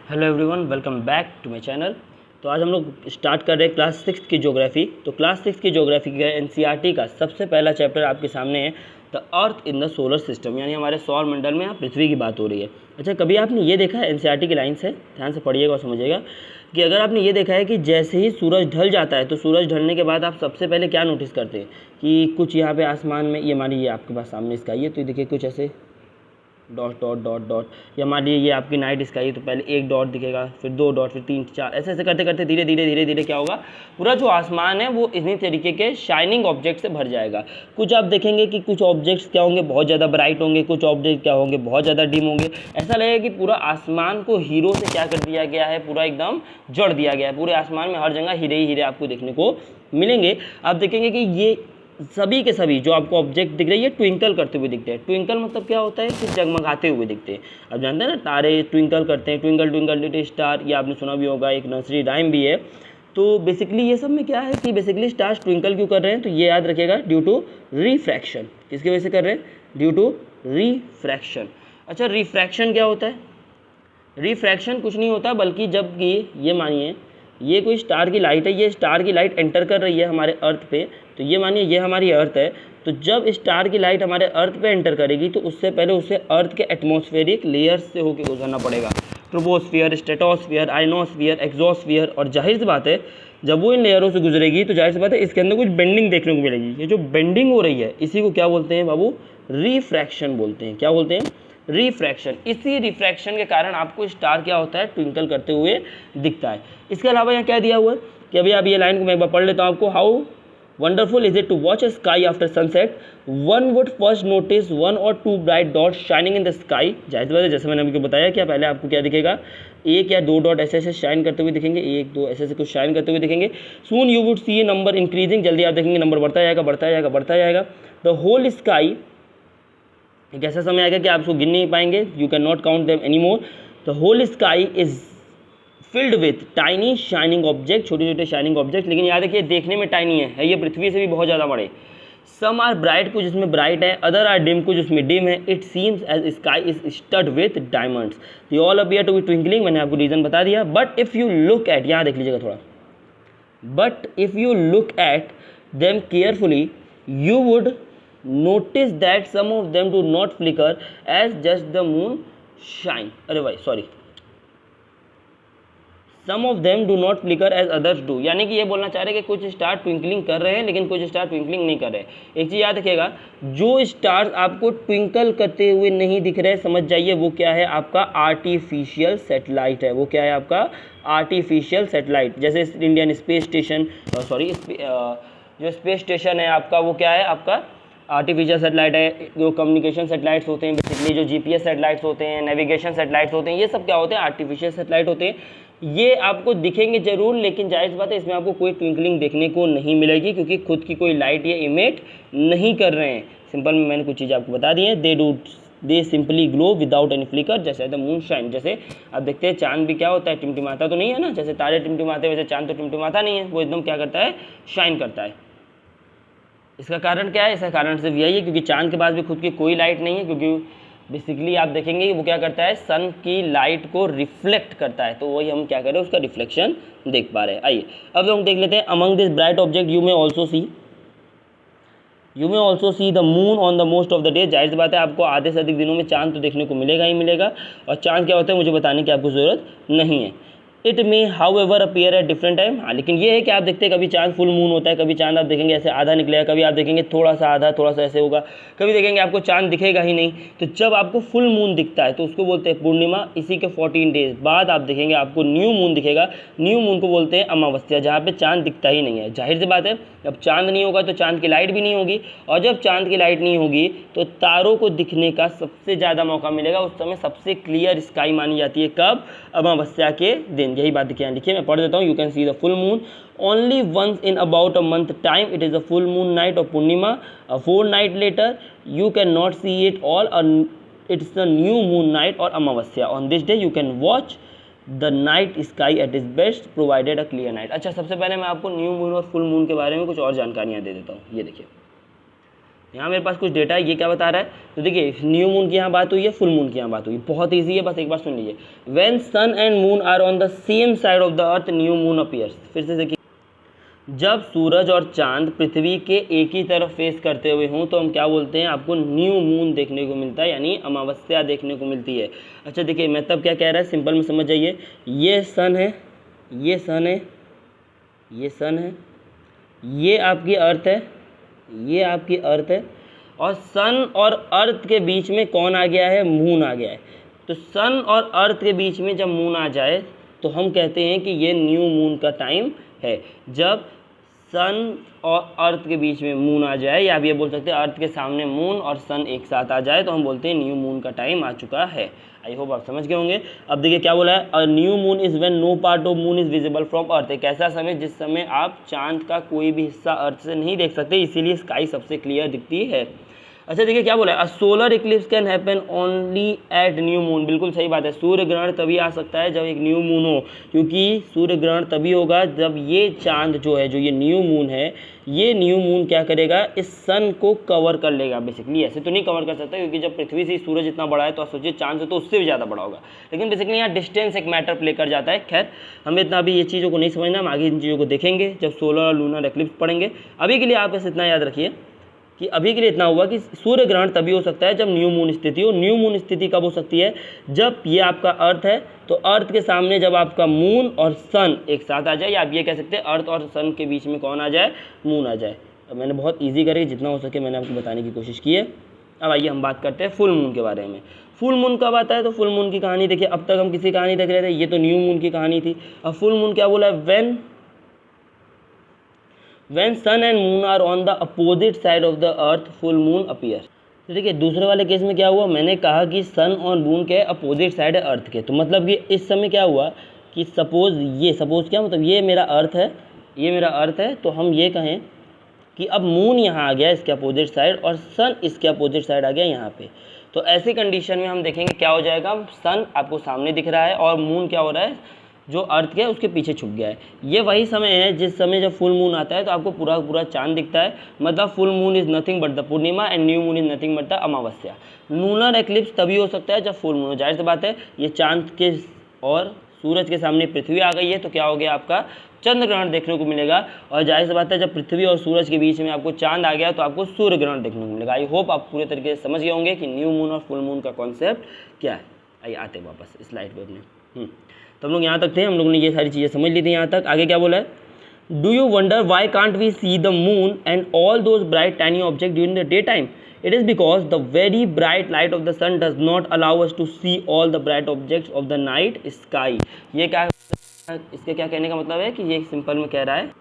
Hello everyone, welcome back to my channel. तो आज हम लोग स्टार्ट कर रहे हैं क्लास 6 की ज्योग्राफी। तो क्लास 6 की ज्योग्राफी का एनसीईआरटी का सबसे पहला चैप्टर आपके सामने है the earth in the solar system, यानी हमारे सौर मंडल में यहाँ पृथ्वी की बात हो रही है। अच्छा, कभी आपने ये देखा है, एनसीईआरटी की लाइन से ध्यान से पढ़िएगा और समझिएगा कि अगर आपने ये देखा है कि जैसे ही सूरज ढल जाता है तो सूरज ढलने के बाद आप सबसे पहले क्या नोटिस करते हैं कि कुछ यहाँ पे आसमान में, ये मानिए ये आपके पास सामने स्काई है, तो देखिए कुछ ऐसे डॉट डॉट डॉट डॉट, या मान लीजिए ये आपकी नाइट स्काई है तो पहले एक डॉट दिखेगा, फिर दो डॉट, फिर तीन चार, ऐसे ऐसे करते करते धीरे धीरे धीरे धीरे क्या होगा, पूरा जो आसमान है वो इन्हीं तरीके के शाइनिंग ऑब्जेक्ट से भर जाएगा। कुछ आप देखेंगे कि कुछ ऑब्जेक्ट्स क्या होंगे, बहुत ज़्यादा ब्राइट होंगे, कुछ ऑब्जेक्ट क्या होंगे, बहुत ज़्यादा डिम होंगे। ऐसा लगेगा कि पूरा आसमान को हीरो से क्या कर दिया गया है, पूरा एकदम जड़ दिया गया है। पूरे आसमान में हर जगह हीरे ही हीरे आपको देखने को मिलेंगे। आप देखेंगे कि ये सभी के सभी जो आपको ऑब्जेक्ट दिख रहे हैं ये ट्विंकल करते हुए दिखते हैं। ट्विंकल मतलब क्या होता है कि जगमगाते हुए दिखते हैं। अब जानते हैं ना, तारे ट्विंकल करते हैं, ट्विंकल ट्विंकल लिटिल स्टार, ये आपने सुना भी होगा, एक नर्सरी राइम भी है। तो बेसिकली ये सब में क्या है कि बेसिकली स्टार्स ट्विंकल क्यों कर रहे हैं, तो ये याद रखिएगा, ड्यू टू रिफ्रैक्शन। किसकी वजह से कर रहे हैं? Due to refraction. अच्छा, रिफ्रैक्शन क्या होता है? रिफ्रैक्शन कुछ नहीं होता बल्कि जब ये मानिए ये कोई स्टार की लाइट है, ये स्टार की लाइट एंटर कर रही है हमारे अर्थ पे, तो ये मानिए ये हमारी अर्थ है, तो जब स्टार की लाइट हमारे अर्थ पे एंटर करेगी तो उससे पहले उसे अर्थ के एटमॉस्फेरिक लेयर्स से होकर गुजरना पड़ेगा। ट्रोपोस्फियर, स्ट्रेटोस्फियर, आइनोस्फियर, एक्सोस्फियर, और जाहिर सी बात है जब वो इन लेयरों से गुजरेगी तो जाहिर सी बात है इसके अंदर कुछ बेंडिंग देखने को मिलेगी। ये जो बेंडिंग हो रही है इसी को क्या बोलते हैं बाबू? रिफ्रैक्शन बोलते हैं। क्या बोलते हैं? रिफ्रैक्शन। इसी रिफ्रैक्शन के कारण आपको स्टार क्या होता है? ट्विंकल करते हुए दिखता है। इसके अलावा यहाँ क्या दिया हुआ है कि अभी आप ये लाइन को मैं एक बार पढ़ लेता हूँ आपको। How wonderful is it to watch a sky after sunset, one would first notice one or two bright dot shining in the sky. जाहिर बात है, जैसे मैंने आपको बताया क्या, पहले आपको क्या दिखेगा, एक या दो डॉट ऐसे ऐसे शाइन करते हुए दिखेंगे, एक दो ऐसे ऐसे कुछ शाइन करते हुए दिखेंगे। Soon you would see A number increasing, जल्दी आप देखेंगे नंबर बढ़ता जाएगा बढ़ता जाएगा बढ़ता जाएगा। द होल स्काई, एक ऐसा समय आएगा कि आप उसको गिन नहीं पाएंगे, you can not count them any more. The whole sky is filled with tiny shining object, छोटे छोटे शाइनिंग ऑब्जेक्ट, लेकिन याद रखिए देखने में टाइनी है ये पृथ्वी से भी बहुत ज़्यादा बड़े। सम आर ब्राइट, कुछ इसमें ब्राइट है, अदर आर डिम, कुछ उसमें डिम है। It seems as sky is stud with diamonds, they all appear to be twinkling. मैंने आपको रीज़न बता दिया। But if you look at, यहाँ देख लीजिएगा थोड़ा, but if you look at them carefully you would notice that some of them do not flicker as just the moon shine, अरे भाई sorry, some of them do not flicker as others do, यानी कि ये बोलना चाह रहे हैं कि कुछ स्टार ट्विंकलिंग कर रहे हैं लेकिन कुछ स्टार ट्विंकलिंग नहीं कर रहे। एक चीज़ याद रखिएगा, जो स्टार्स आपको ट्विंकल करते हुए नहीं दिख रहे, समझ जाइए वो क्या है, आपका आर्टिफिशियल सैटेलाइट है। वो क्या है? आपका आर्टिफिशियल सैटेलाइट। जैसे इंडियन स्पेस स्टेशन, सॉरी जो स्पेस स्टेशन है आपका, वो क्या है? आपका आर्टिफिशियल सैटेलाइट है। जो कम्युनिकेशन सैटेलाइट्स होते हैं बेसिकली, जो जीपीएस सैटेलाइट्स होते हैं, नेविगेशन सैटेलाइट्स होते हैं, ये सब क्या होते हैं? आर्टिफिशियल सैटेलाइट होते हैं। ये आपको दिखेंगे जरूर, लेकिन जाहिर सी बात है इसमें आपको कोई ट्विंकलिंग देखने को नहीं मिलेगी क्योंकि खुद की कोई लाइट ये इमिट नहीं कर रहे हैं। सिंपल में मैंने कुछ चीज़ें आपको बता दी हैं। They simply glow without any flicker, जैसे द मून शाइन। जैसे आप देखते हैं चांद भी क्या होता है? टिमटिमाता तो नहीं है ना, जैसे तारे टिमटिमाते वैसे चांद तो टिमटिमाता नहीं है, वो एकदम क्या करता है? शाइन करता है। इसका कारण क्या है? इसका कारण सिर्फ यही है क्योंकि चांद के पास भी खुद की कोई लाइट नहीं है, क्योंकि बेसिकली आप देखेंगे वो क्या करता है? सन की लाइट को रिफ्लेक्ट करता है, तो वही हम क्या कर रहे हैं? उसका रिफ्लेक्शन देख पा रहे हैं। आइए अब हम देख लेते हैं। Among this bright object you may also see the moon on the most of the day. जाहिर सी बात है आपको आधे से अधिक दिनों में चांद तो देखने को मिलेगा ही मिलेगा, और चांद क्या होता है मुझे बताने की आपको ज़रूरत नहीं है। It may how ever appear at different time. हाँ, लेकिन ये है कि आप देखते हैं कभी चांद फुल मून होता है, कभी चांद आप देखेंगे ऐसे आधा निकलेगा, कभी आप देखेंगे थोड़ा सा आधा, थोड़ा सा ऐसे होगा, कभी देखेंगे आपको चांद दिखेगा ही नहीं। तो जब आपको फुल मून दिखता है तो उसको बोलते हैं पूर्णिमा। इसी के 14 डेज बाद आप देखेंगे आपको न्यू मून दिखेगा। न्यू मून को बोलते हैं अमावस्या, जहाँ पे चांद दिखता ही नहीं है। जाहिर सी बात है जब चांद नहीं होगा तो चांद की लाइट भी नहीं होगी, और जब चांद की लाइट नहीं होगी तो तारों को दिखने का सबसे ज़्यादा मौका मिलेगा। उस समय सबसे क्लियर स्काई मानी जाती है। कब? अमावस्या के दिन। यही बात देखिए, लिखिए मैं पढ़ देता हूँ। You can see the full moon only once in about a month time, it is a full moon night of Purnima. A fortnight later you can not see it all, it's the new moon night or Amavasya. On this day you can watch the night sky at is best provided a clear night. अच्छा, सबसे पहले मैं आपको new moon और full moon के बारे में कुछ और जानकारियाँ दे देता हूँ। ये देखिए, यहाँ मेरे पास कुछ डेटा है, ये क्या बता रहा है, तो देखिए न्यू मून की यहाँ बात हुई है, फुल मून की यहाँ बात हुई है, बहुत ईजी है, बस एक बार सुन लीजिए। When sun and moon are on the same side of the earth new moon appears. फिर से देखिए, जब सूरज और चांद पृथ्वी के एक ही तरफ फेस करते हुए हों तो हम क्या बोलते हैं, आपको न्यू मून देखने को मिलता है, यानी अमावस्या देखने को मिलती है। अच्छा देखिए मतलब क्या कह रहा है, सिंपल में समझ जाइए, ये सन है, ये सन है, ये सन है, ये आपकी अर्थ है, ये आपकी अर्थ है, और सन और अर्थ के बीच में कौन आ गया है, मून आ गया है। तो सन और अर्थ के बीच में जब मून आ जाए तो हम कहते हैं कि ये न्यू मून का टाइम है। जब सन और अर्थ के बीच में मून आ जाए, या आप ये बोल सकते हैं अर्थ के सामने मून और सन एक साथ आ जाए, तो हम बोलते हैं न्यू मून का टाइम आ चुका है। आई होप आप समझ गए होंगे। अब देखिए क्या बोला है, a new moon is when no part of moon is visible from earth. एक ऐसा समय जिस समय आप चांद का कोई भी हिस्सा अर्थ से नहीं देख सकते, इसीलिए स्काई सबसे क्लियर दिखती है। अच्छा देखिए क्या बोला है, a solar eclipse can happen only at new moon. बिल्कुल सही बात है, सूर्य ग्रहण तभी आ सकता है जब एक न्यू मून हो, क्योंकि सूर्य ग्रहण तभी होगा जब ये चांद जो है, जो ये न्यू मून है, ये न्यू मून क्या करेगा, इस सन को कवर कर लेगा। बेसिकली ऐसे तो नहीं कवर कर सकता, क्योंकि जब पृथ्वी से सूरज इतना बड़ा है तो आप सोचिए चांद से तो उससे भी ज़्यादा बड़ा होगा, लेकिन बेसिकली यहाँ डिस्टेंस एक मैटर प्ले कर जाता है। खैर हमें इतना अभी ये चीज़ों को नहीं समझना, हम आगे इन चीज़ों को देखेंगे जब सोलर और लूनर एक्लिप्स पढ़ेंगे। अभी के लिए आप बस इतना याद रखिए कि अभी के लिए इतना हुआ कि सूर्य ग्रहण तभी हो सकता है जब न्यू मून स्थिति हो। न्यू मून स्थिति कब हो सकती है, जब ये आपका अर्थ है तो अर्थ के सामने जब आपका मून और सन एक साथ आ जाए, या आप ये कह सकते हैं अर्थ और सन के बीच में कौन आ जाए, मून आ जाए। अब मैंने बहुत ईजी करके जितना हो सके मैंने आपको बताने की कोशिश की है। अब आइए हम बात करते हैं फुल मून के बारे में। फुल मून कब आता है, तो फुल मून की कहानी देखिए, अब तक हम किसी कहानी देख रहे थे, ये तो न्यू मून की कहानी थी। अब फुल मून क्या बोला है, when sun and moon are on the opposite side of the earth full moon appears। तो देखिए दूसरे वाले केस में क्या हुआ, मैंने कहा कि सन और मून के अपोजिट साइड है अर्थ के, तो मतलब कि इस समय क्या हुआ कि सपोज क्या मतलब, ये मेरा अर्थ है, ये मेरा अर्थ है, तो हम ये कहें कि अब मून यहाँ आ गया इसके अपोजिट साइड और सन इसके अपोजिट साइड आ गया यहाँ पे। तो ऐसी कंडीशन में हम देखेंगे क्या हो जाएगा, सन आपको सामने दिख रहा है और मून क्या हो रहा है, जो अर्थ के है उसके पीछे छुप गया है। ये वही समय है जिस समय जब फुल मून आता है तो आपको पूरा पूरा चांद दिखता है, मतलब full moon is nothing but the Purnima and new moon is nothing but the Amavasya. Lunar eclipse तभी हो सकता है जब फुल मून हो। जाहिर सी बात है, ये चांद के और सूरज के सामने पृथ्वी आ गई है तो क्या हो गया, आपका चंद्र ग्रहण देखने को मिलेगा। और जाहिर सी बात है, जब पृथ्वी और सूरज के बीच में आपको चांद आ गया तो आपको सूर्य ग्रहण देखने को मिलेगा। आई होप आप पूरे तरीके से समझ गए होंगे कि न्यू मून और फुल मून का कॉन्सेप्ट क्या है। आइए आते वापस स्लाइड पर अपने। तो हम लोग यहाँ तक थे, हम लोग ने ये सारी चीज़ें समझ ली थी यहाँ तक। आगे क्या बोला है, do you wonder why can't we see the moon and all those bright tiny object during the day time. It is because the very bright light of the sun does not allow us to see all the bright objects of the night sky. ये क्या, इसके क्या कहने का मतलब है कि ये सिंपल में कह रहा है,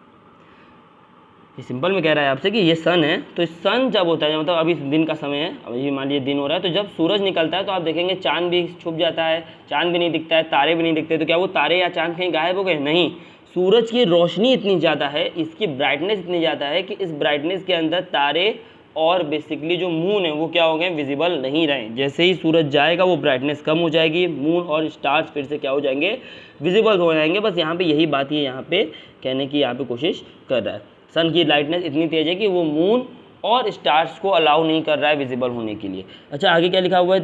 ये सिंपल में कह रहा है आपसे कि ये सन है, तो सन जब होता है, मतलब अभी दिन का समय है, अभी मान लीजिए दिन हो रहा है, तो जब सूरज निकलता है तो आप देखेंगे चांद भी छुप जाता है, चांद भी नहीं दिखता है, तारे भी नहीं दिखते। तो क्या वो तारे या चांद कहीं गायब हो गए, नहीं, सूरज की रोशनी इतनी ज़्यादा है, इसकी ब्राइटनेस इतनी ज़्यादा है कि इस ब्राइटनेस के अंदर तारे और बेसिकली जो मून है वो क्या हो गए, विजिबल नहीं रहे। जैसे ही सूरज जाएगा वो ब्राइटनेस कम हो जाएगी, मून और स्टार्स फिर से क्या हो जाएंगे, विजिबल हो जाएंगे। बस यहाँ पे यही बात ही यहाँ पे कहने की यहाँ पे कोशिश कर रहा है। सन की लाइटनेस इतनी तेज है कि वो मून और स्टार्स को अलाउ नहीं कर रहा है विजिबल होने के लिए। अच्छा आगे क्या लिखा हुआ है,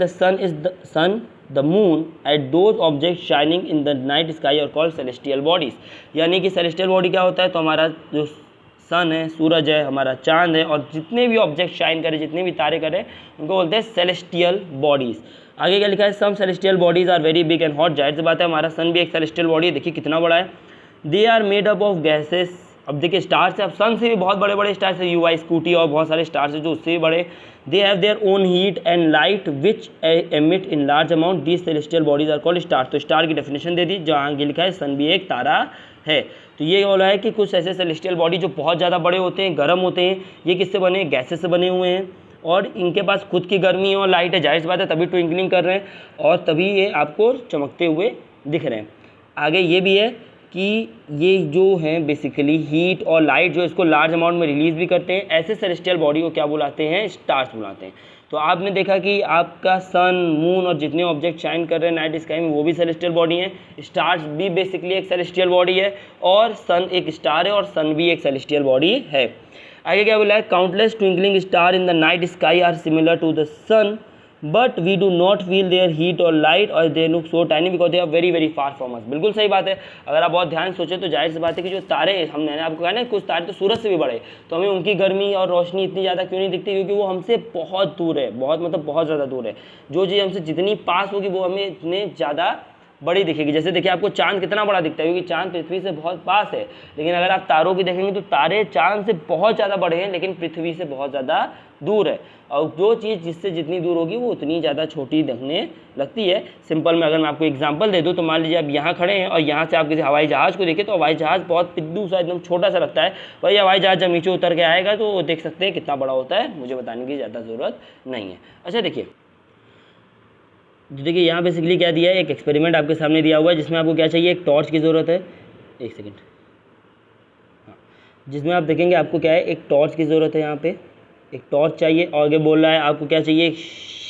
the moon at those object shining in the night sky और कॉल्ड सेलेस्टियल बॉडीज़। यानी कि सेलेस्टियल बॉडी क्या होता है, तो हमारा जो सन है, सूरज है, हमारा चांद है, और जितने भी ऑब्जेक्ट शाइन करें, जितने भी तारे करें, उनको बोलते हैं सेलेस्टियल बॉडीज़। आगे क्या लिखा है, some celestial bodies are very big and hot. जाहिर सी बात है, हमारा सन भी एक सेलेस्टियल बॉडी है, देखिए कितना बड़ा है। They are made up of gases. अब देखिए स्टार्स है, अब सन से भी बहुत बड़े बड़े स्टार्स है, यूआई स्कूटी और बहुत सारे स्टार्स है जो उससे भी बड़े। They have their own heat and light which emit in large amount, these celestial bodies are called star. तो स्टार की डेफिनेशन दे दी, जहाँ आगे लिखा है सन भी एक तारा है। तो ये बोला है कि कुछ ऐसे सेलेस्टियल बॉडी जो बहुत ज़्यादा बड़े होते हैं, गर्म होते हैं, ये किससे बने, गैसेस से बने हुए हैं, और इनके पास खुद की गर्मी और लाइट है। जाहिर सी बात है, तभी ट्विंकलिंग कर रहे हैं और तभी ये आपको चमकते हुए दिख रहे हैं। आगे ये भी है कि ये जो हैं बेसिकली हीट और लाइट जो इसको लार्ज अमाउंट में रिलीज़ भी करते हैं। ऐसे सेलेस्टियल बॉडी को क्या बुलाते हैं, स्टार्स बुलाते हैं। तो आपने देखा कि आपका सन, मून और जितने ऑब्जेक्ट शाइन कर रहे हैं नाइट स्काई में वो भी सेलेस्टियल बॉडी हैं। स्टार्स भी बेसिकली एक सेलेस्टियल बॉडी है, और सन एक स्टार है और सन भी एक सेलेस्टियल बॉडी है। आगे क्या बोला है, countless twinkling star in the night sky are similar to the sun but we do not feel their heat और लाइट और they look so tiny because they are very very far from us. बिल्कुल सही बात है। अगर आप बहुत ध्यान सोचें तो जाहिर सी बात है कि जो तारे, हमने आपको कहा ना कुछ तारे तो सूरज से भी बड़े, तो हमें उनकी गर्मी और रोशनी इतनी ज़्यादा क्यों नहीं दिखती, क्योंकि वो हमसे बहुत दूर है, बहुत मतलब बहुत ज़्यादा दूर है। जो चीज़ हमसे जितनी पास होगी वो हमें इतने ज़्यादा बड़ी दिखेगी। जैसे देखिए आपको चांद कितना बड़ा दिखता है, क्योंकि चांद पृथ्वी से बहुत पास है, लेकिन अगर आप तारों की देखेंगे तो तारे चांद से बहुत ज़्यादा बड़े हैं लेकिन पृथ्वी से बहुत ज़्यादा दूर है। और जो चीज़ जिससे जितनी दूर होगी वो उतनी ज़्यादा छोटी दिखने लगती है। सिंपल में अगर मैं आपको एग्जांपल दे दूँ तो मान लीजिए आप यहाँ खड़े हैं और यहाँ से आप किसी हवाई जहाज़ को देखें तो हवाई जहाज़ बहुत पिद्दू सा एकदम छोटा सा लगता है, वही हवाई जहाज़ जब नीचे उतर के आएगा तो देख सकते हैं कितना बड़ा होता है, मुझे बताने की ज़्यादा ज़रूरत नहीं है। अच्छा देखिए यहाँ बेसिकली क्या दिया है, एक एक्सपेरिमेंट आपके सामने दिया हुआ है जिसमें आपको क्या चाहिए, एक टॉर्च की ज़रूरत है। एक सेकेंड, हाँ, जिसमें आप देखेंगे आपको क्या है, एक टॉर्च की ज़रूरत है। यहाँ पे एक टॉर्च चाहिए और आगे बोल रहा है आपको क्या चाहिए,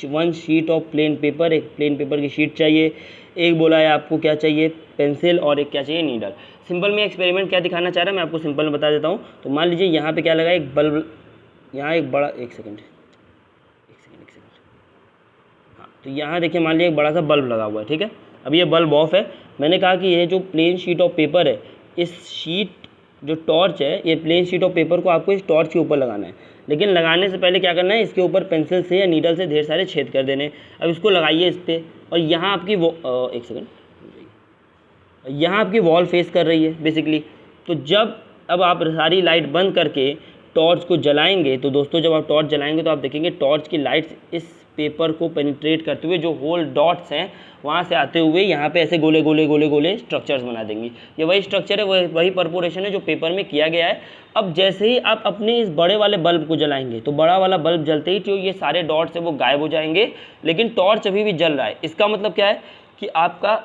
1 शीट ऑफ प्लेन पेपर, एक प्लेन पेपर की शीट चाहिए। एक बोला है आपको क्या चाहिए, पेंसिल, और एक क्या चाहिए, नीडल। सिंपल में एक्सपेरिमेंट क्या दिखाना चाह रहा है मैं आपको सिंपल में बता देता हूँ। तो मान लीजिए यहाँ पे क्या लगा, एक बल्ब, यहाँ एक बड़ा, एक सेकेंड, हाँ, तो यहाँ देखिए मान लीजिए एक बड़ा सा बल्ब लगा हुआ है, ठीक है। अब ये बल्ब ऑफ है। मैंने कहा कि ये जो प्लेन शीट ऑफ पेपर है, इस शीट जो टॉर्च है, ये प्लेन शीट ऑफ पेपर को आपको इस टॉर्च के ऊपर लगाना है, लेकिन लगाने से पहले क्या करना है, इसके ऊपर पेंसिल से या नीडल से ढेर सारे छेद कर देने। अब इसको लगाइए इस पर, और यहाँ आपकी वो एक सेकेंड, यहाँ आपकी वॉल फेस कर रही है बेसिकली। तो जब अब आप सारी लाइट बंद करके टॉर्च को जलाएंगे तो दोस्तों जब आप टॉर्च जलाएंगे तो आप देखेंगे टॉर्च की लाइट्स इस पेपर को पेनिट्रेट करते हुए जो होल डॉट्स हैं वहाँ से आते हुए यहाँ पे ऐसे गोले गोले गोले गोले स्ट्रक्चर्स बना देंगी। ये वही स्ट्रक्चर है, वही परफोरेशन है जो पेपर में किया गया है। अब जैसे ही आप अपने इस बड़े वाले बल्ब को जलाएंगे तो बड़ा वाला बल्ब जलते ही जो ये सारे डॉट्स हैं वो गायब हो जाएंगे, लेकिन टॉर्च अभी भी जल रहा है। इसका मतलब क्या है कि आपका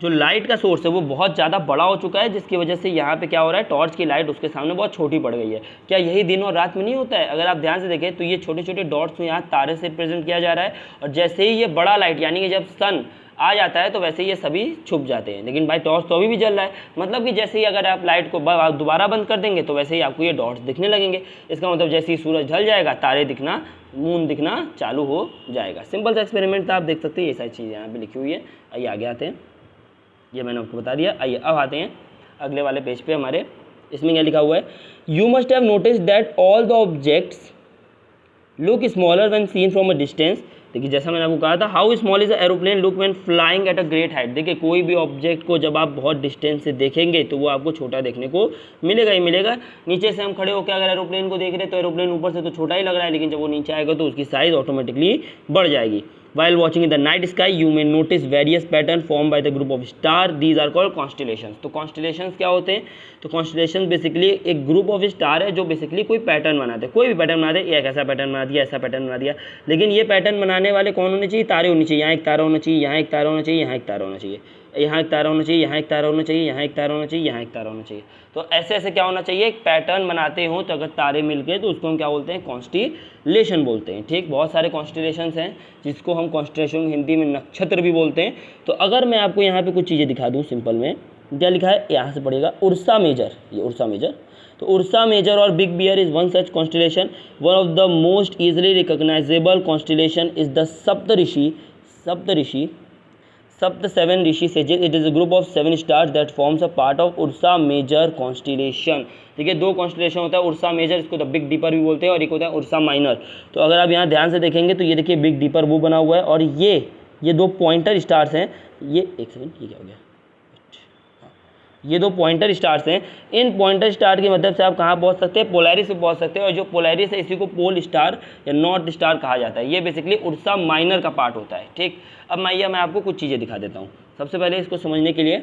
जो लाइट का सोर्स है वो बहुत ज़्यादा बड़ा हो चुका है, जिसकी वजह से यहाँ पे क्या हो रहा है, टॉर्च की लाइट उसके सामने बहुत छोटी पड़ गई है। क्या यही दिन और रात में नहीं होता है? अगर आप ध्यान से देखें तो ये छोटे छोटे डॉट्स में यहाँ तारे से रिप्रेजेंट किया जा रहा है, और जैसे ही ये बड़ा लाइट यानी कि जब सन आ जाता है तो वैसे ही ये सभी छुप जाते हैं, लेकिन भाई टॉर्च तो अभी भी जल रहा है। मतलब कि जैसे ही अगर आप लाइट को दोबारा बंद कर देंगे तो वैसे ही आपको ये डॉट्स दिखने लगेंगे। इसका मतलब जैसे ही सूरज ढल जाएगा तारे दिखना, मून दिखना चालू हो जाएगा। सिंपल सा एक्सपेरिमेंट था, आप देख सकते हैं ये सारी चीज़ें यहाँ पे लिखी हुई है। आइए आगे आते हैं, ये मैंने आपको बता दिया। आइए अब आते हैं अगले वाले पेज पे हमारे। इसमें क्या लिखा हुआ है, you must have notice that all the objects look smaller when seen from a distance. देखिए जैसा मैंने आपको कहा था, how small is a aeroplane look when flying at a great height. देखिए कोई भी ऑब्जेक्ट को जब आप बहुत डिस्टेंस से देखेंगे तो वो आपको छोटा देखने को मिलेगा ही मिलेगा। नीचे से हम खड़े होकर अगर एरोप्लेन को देख रहे हैं तो एरोप्लेन ऊपर से तो छोटा ही लग रहा है, लेकिन जब वो नीचे आएगा तो उसकी साइज ऑटोमेटिकली बढ़ जाएगी। While watching in the night sky, you may notice various patterns formed by the group of stars. These are called constellations. तो constellations क्या होते हैं? तो constellations बेसिकली एक ग्रुप ऑफ स्टार है जो बेसिकली कोई पैटर्न बनाते हैं, कोई भी पैटर्न बनाते हैं। एक ऐसा पैटर्न बना दिया, ऐसा पैटर्न बना दिया, लेकिन ये पैटर्न बनाने वाले कौन होने चाहिए? तारे होने चाहिए। यहाँ एक तारा होना चाहिए, यहाँ एक तारा होना चाहिए, यहाँ एक तारा होना चाहिए, यहाँ एक तारा होना चाहिए, यहाँ एक तारा होना चाहिए, यहाँ एक तारा होना चाहिए, यहाँ एक तारा होना चाहिए। तो ऐसे ऐसे क्या होना चाहिए, एक पैटर्न बनाते हो तो अगर तारे मिलके तो उसको हम क्या बोलते हैं, कॉन्स्टिलेशन बोलते हैं। ठीक, बहुत सारे कॉन्स्टिलेशंस हैं जिसको हम कॉन्स्टिलेशन हिंदी में नक्षत्र भी बोलते हैं। तो अगर मैं आपको यहाँ पे कुछ चीज़ें दिखा दूँ सिंपल में, क्या लिखा है यहाँ से पढ़ेगा, उर्सा मेजर, ये उर्सा मेजर। तो Ursa Major or big bear is one such constellation. One of the most easily recognisable constellation is the Saptarishi, सप्त सेवन ऋषि sages. It is a group of 7 stars that forms a part of Ursa Major constellation. देखिए दो constellation होता है, Ursa Major, इसको the big dipper भी बोलते हैं, और एक होता है उर्सा माइनर। तो अगर आप यहाँ ध्यान से देखेंगे तो ये देखिए बिग डीपर वो बना हुआ है, और ये दो पॉइंटर स्टार्स हैं। ये एक सेकंड, ये क्या हो गया, ये दो पॉइंटर स्टार्स हैं। इन पॉइंटर स्टार की मदद से आप कहाँ पहुँच सकते हैं, पोलैरिस पे पहुँच सकते हैं, और जो पोलैरिस है इसी को पोल स्टार या नॉर्थ स्टार कहा जाता है। ये बेसिकली उर्सा माइनर का पार्ट होता है। ठीक, अब मैं आपको कुछ चीज़ें दिखा देता हूँ। सबसे पहले इसको समझने के लिए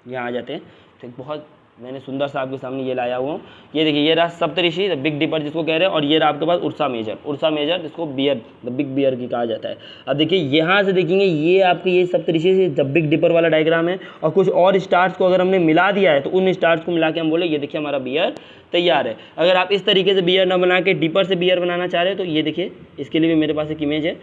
यहाँ आ जाते हैं। तो बहुत मैंने सुंदर सा आपके सामने ये लाया हुआ हूँ। ये देखिए, ये रहा सप्तऋषि, द बिग डिपर जिसको कह रहे हैं, और ये रहा आपके पास उर्सा मेजर जिसको बियर, द बिग बियर की कहा जाता है। अब देखिए यहाँ से देखेंगे, ये आपके ये सप्तऋषि से द बिग डिपर वाला डायग्राम है, और कुछ और स्टार्स को अगर हमने मिला दिया है तो उन स्टार्स को मिला के हम बोले ये देखिए हमारा बियर तैयार है। अगर आप इस तरीके से बियर ना बना के डिपर से बियर बनाना चाह रहे हैं तो ये देखिए, इसके लिए भी मेरे पास एक इमेज है।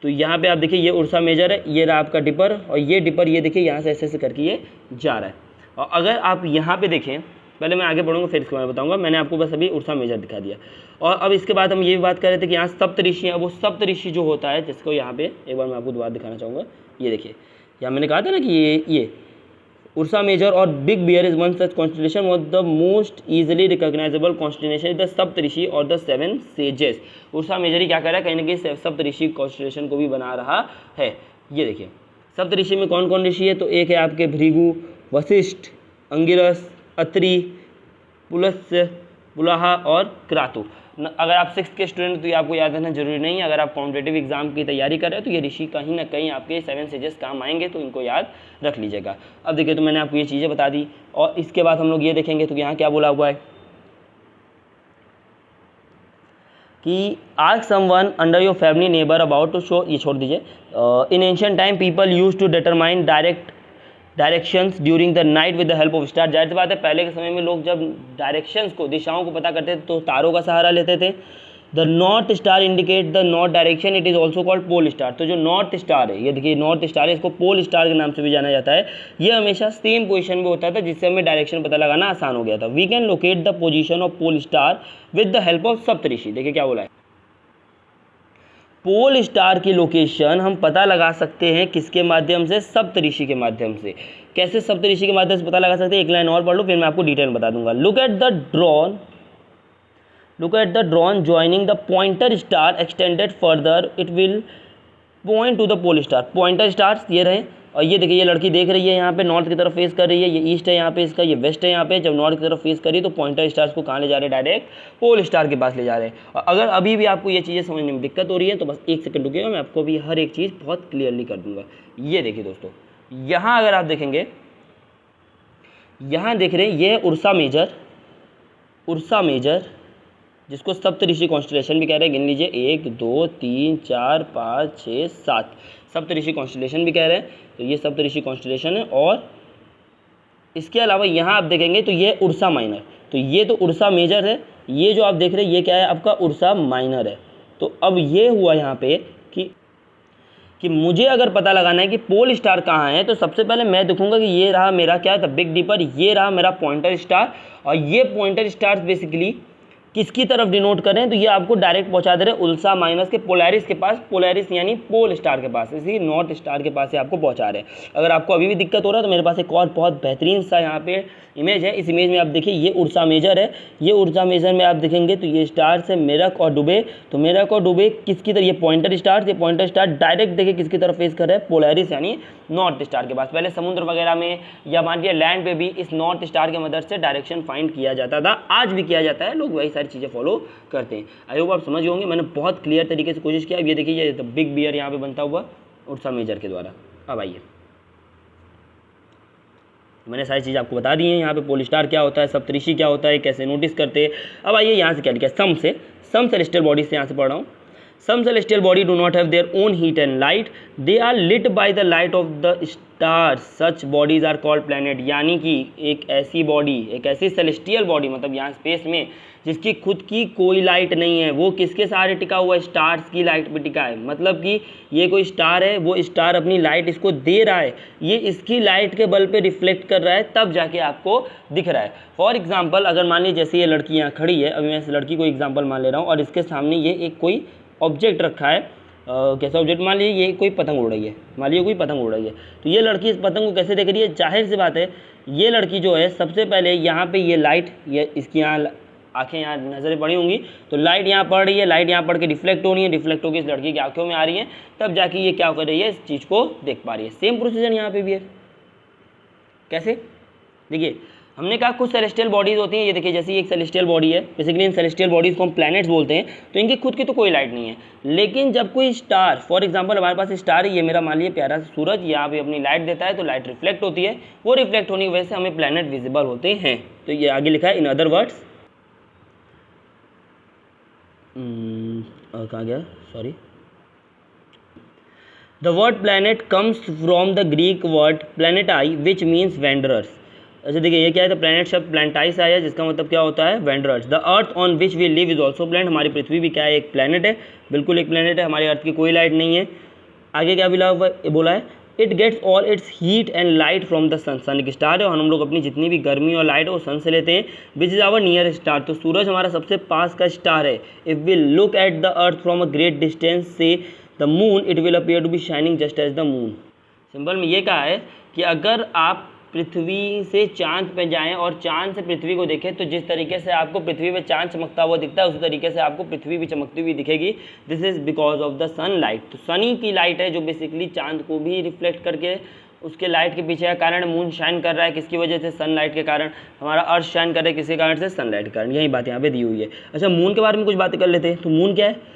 तो यहाँ पे आप देखिए ये उर्सा मेजर है, ये रहा आपका डिपर, और ये डिपर ये देखिए यहाँ से ऐसे ऐसे करके ये जा रहा है। और अगर आप यहाँ पे देखें पहले मैं आगे बढ़ूँगा फिर इसके बारे में बताऊँगा। मैंने आपको बस अभी उर्सा मेजर दिखा दिया। और अब इसके बाद हम ये भी बात कर रहे थे कि यहाँ सप्तऋषि है। वो सप्तऋषि जो होता है, जिसको यहाँ पे एक बार मैं आपको दोबारा दिखाना चाहूँगा। ये देखिए, यहाँ मैंने कहा था ना कि ये Ursa Major or big bear is one such constellation was the most easily recognisable constellation the Saptarishi or the 7 sages. Ursa Major ही क्या कर रहा है, कहीं ना कहीं सप्तऋषि कॉन्स्टिलेशन को भी बना रहा है। ये देखिए सप्तऋषि में कौन कौन ऋषि है, तो एक है आपके भृगु, वशिष्ठ, अंगिरस, अत्रि, पुलस्त्य, पुलाहा और क्रातु। अगर आप 6th के स्टूडेंट तो ये आपको याद रखना जरूरी नहीं है। अगर आप कॉम्पिटेटिव एग्जाम की तैयारी कर रहे हो तो ये ऋषि कहीं ना कहीं आपके 7 सेजेस काम आएंगे, तो इनको याद रख लीजिएगा। अब देखिए, तो मैंने आपको ये चीज़ें बता दी और इसके बाद हम लोग ये देखेंगे तो यहाँ क्या बोला हुआ है कि ask someone under your family neighbour about to show, ये छोड़ दीजिए। In ancient time people use to determine directions during the night with the help of star. जाहिर सी बात है, पहले के समय में लोग जब डायरेक्शंस को, दिशाओं को पता करते थे तो तारों का सहारा लेते थे। The north star indicate the north direction, it is also called pole star. तो जो नॉर्थ स्टार है, ये देखिए नॉर्थ स्टार है, इसको पोल स्टार के नाम से भी जाना जाता है। ये हमेशा सेम पोजीशन में होता था, जिससे हमें डायरेक्शन पता लगाना आसान हो गया था। We can locate the position of pole star with the help of Saptarishi. देखिए क्या बोला है, पोल स्टार की लोकेशन हम पता लगा सकते हैं किसके माध्यम से, सप्तऋषि के माध्यम से। कैसे सप्तऋषि के माध्यम से पता लगा सकते हैं, एक लाइन और पढ़ लो फिर मैं आपको डिटेल बता दूंगा। Look at the drawn joining the pointer star extended further, it will point to the pole star. Pointer stars ये रहे, और ये देखिए ये लड़की देख रही है यहाँ पे नॉर्थ की तरफ फेस कर रही है, ये ईस्ट है यहाँ पे इसका, ये वेस्ट है यहाँ पे। जब नॉर्थ की तरफ फेस करी तो पॉइंटर स्टार्स को कहाँ ले जा रहे हैं, डायरेक्ट पोल स्टार के पास ले जा रहे हैं। और अगर अभी भी आपको ये चीज़ें समझने में दिक्कत हो रही है तो बस 1 सेकंड रुकिएगा, मैं आपको भी हर एक चीज़ बहुत क्लियरली कर दूंगा। ये देखिए दोस्तों, यहाँ अगर आप देखेंगे, यहाँ देख रहे हैं ये उर्सा मेजर जिसको सप्तऋषि कॉन्स्टिलेशन भी कह रहे हैं। गिन लीजिए 1 2 3 4 5 6 7 सप्तऋषि कॉन्स्टिलेशन भी कह रहे हैं। तो ये सप्तऋषि कॉन्स्टिलेशन है। और इसके अलावा यहाँ आप देखेंगे तो ये उर्सा माइनर, तो ये तो उर्सा मेजर है, ये जो आप देख रहे हैं ये क्या है, आपका उर्सा माइनर है। तो अब ये हुआ यहाँ पे कि मुझे अगर पता लगाना है कि पोल स्टार कहाँ है, तो सबसे पहले मैं देखूंगा कि ये रहा मेरा क्या है, द बिग डीपर, ये रहा मेरा पॉइंटर स्टार। और ये पॉइंटर स्टार बेसिकली किसकी तरफ डिनोट कर रहे हैं, तो ये आपको डायरेक्ट पहुंचा दे रहे हैं उल्सा माइनस के पोलैरिस के पास, पोलैरिस यानी पोल स्टार के पास, इसी नॉर्थ स्टार के पास से आपको पहुंचा रहे हैं। अगर आपको अभी भी दिक्कत हो रहा है तो मेरे पास एक और बहुत बेहतरीन सा यहाँ पे इमेज है। इस इमेज में आप देखिए ये उर्सा मेजर है, ये उर्सा मेजर में आप देखेंगे तो ये स्टार से मेरक और डुबे, तो मेरक और डुबे किसकी तरफ, ये पॉइंटर स्टार डायरेक्ट देखिए किसकी तरफ फेस कर रहे हैं, पोलैरिस यानी नॉर्थ स्टार के पास। पहले समुद्र वगैरह में या मान लीजिए लैंड पे भी इस नॉर्थ स्टार की मदद से डायरेक्शन फाइंड किया जाता था, आज भी किया जाता है, लोग वही सारी चीज़ें फॉलो करते हैं। आई होप आप समझ होंगे, मैंने बहुत क्लियर तरीके से कोशिश किया। अब ये देखिए ये बिग बियर यहाँ पे बनता हुआ उर्सा मेजर के द्वारा। अब आइए, मैंने सारी चीज़ आपको बता दी है, यहाँ पे पोल स्टार क्या होता है, सप्तऋषि क्या होता है, कैसे नोटिस करते हैं। अब आइए यहाँ से क्या लिखा है, सम सेलेस्टियल बॉडी से यहाँ से पढ़ रहा हूँ। Some celestial body do not have their own heat and light. They are lit by the light of the stars. Such bodies are called planet. यानी कि एक ऐसी बॉडी, एक ऐसी सेलेस्टियल बॉडी, मतलब यहाँ स्पेस में जिसकी खुद की कोई लाइट नहीं है, वो किसके सहारे टिका हुआ है, स्टार्स की लाइट पे टिका है। मतलब कि ये कोई स्टार है, वो स्टार अपनी लाइट इसको दे रहा है, ये इसकी लाइट के बल पे रिफ्लेक्ट कर रहा है, तब जाके आपको दिख रहा है। फॉर एग्जाम्पल अगर मान लीजिए जैसे ये लड़की यहाँ खड़ी है, अभी मैं इस लड़की को एग्जाम्पल मान ले रहा हूँ और इसके सामने ये एक कोई ऑब्जेक्ट रखा है। कैसा ऑब्जेक्ट, मान लीजिए ये कोई पतंग उड़ रही है, मान लीजिए कोई पतंग उड़ रही है, तो ये लड़की इस पतंग को कैसे देख रही है, जाहिर सी बात है ये लड़की जो है सबसे पहले यहाँ पे ये लाइट, ये इसकी यहाँ आंखें, यहाँ नज़रें पड़ी होंगी, तो लाइट यहाँ पड़ रही है, लाइट यहाँ पड़ के रिफ्लेक्ट हो रही है, रिफ्लेक्ट होकर इस लड़की की आंखों में आ रही है, तब जाके ये क्या कर रही है, इस चीज़ को देख पा रही है। सेम प्रोसीजर यहाँ पे भी है। कैसे, देखिए हमने कहा कुछ सेलेस्टियल बॉडीज़ होती हैं, ये देखिए जैसे एक सेलेस्टियल बॉडी है, बेसिकली इन सेलेस्टियल बॉडीज़ को हम प्लैनेट्स बोलते हैं, तो इनकी खुद की तो कोई लाइट नहीं है। लेकिन जब कोई स्टार, फॉर एग्जांपल हमारे पास स्टार है, ये मेरा मान लीजिए प्यारा सा सूरज, यहाँ पे अपनी लाइट देता है, तो लाइट रिफ्लेक्ट होती है, वो रिफ्लेक्ट होने की वजह से हमें प्लैनेट विजिबल होते हैं। तो ये आगे लिखा है, इन अदर वर्ड्स, कहाँ गया, sorry, the word planet comes from the Greek word planetai which means wanderers. अच्छा देखिए ये क्या है, तो प्लैनेट शब्द प्लैनेटाइस आया, जिसका मतलब क्या होता है, wanderers. The earth on which we live is also planet, हमारी पृथ्वी भी क्या है, एक प्लैनेट है, बिल्कुल एक प्लैनेट है, हमारी अर्थ की कोई लाइट नहीं है। आगे क्या बोला है, it gets all its heat and light from the sun. Sun एक स्टार है और हम लोग अपनी जितनी भी गर्मी और लाइट है वो सन से लेते हैं, which is our near star. तो सूरज हमारा सबसे पास का स्टार है। If we look at the earth from a great distance से the moon, it will appear to be shining just as the moon. Simple में ये कहा है कि अगर आप पृथ्वी से चांद पे जाएं और चांद से पृथ्वी को देखें तो जिस तरीके से आपको पृथ्वी पे चांद चमकता हुआ दिखता है उसी तरीके से आपको पृथ्वी भी चमकती हुई दिखेगी। This is because of the sun light. तो सनी की लाइट है जो बेसिकली चांद को भी रिफ्लेक्ट करके उसके लाइट के पीछे का कारण मून शाइन कर रहा है। किसकी वजह से? सनलाइट के कारण। हमारा अर्थ शाइन कर रहा है किसके कारण से? सनलाइट के कारण। यही बात यहाँ पे दी हुई है। अच्छा, मून के बारे में कुछ बातें कर लेते हैं। तो मून क्या है?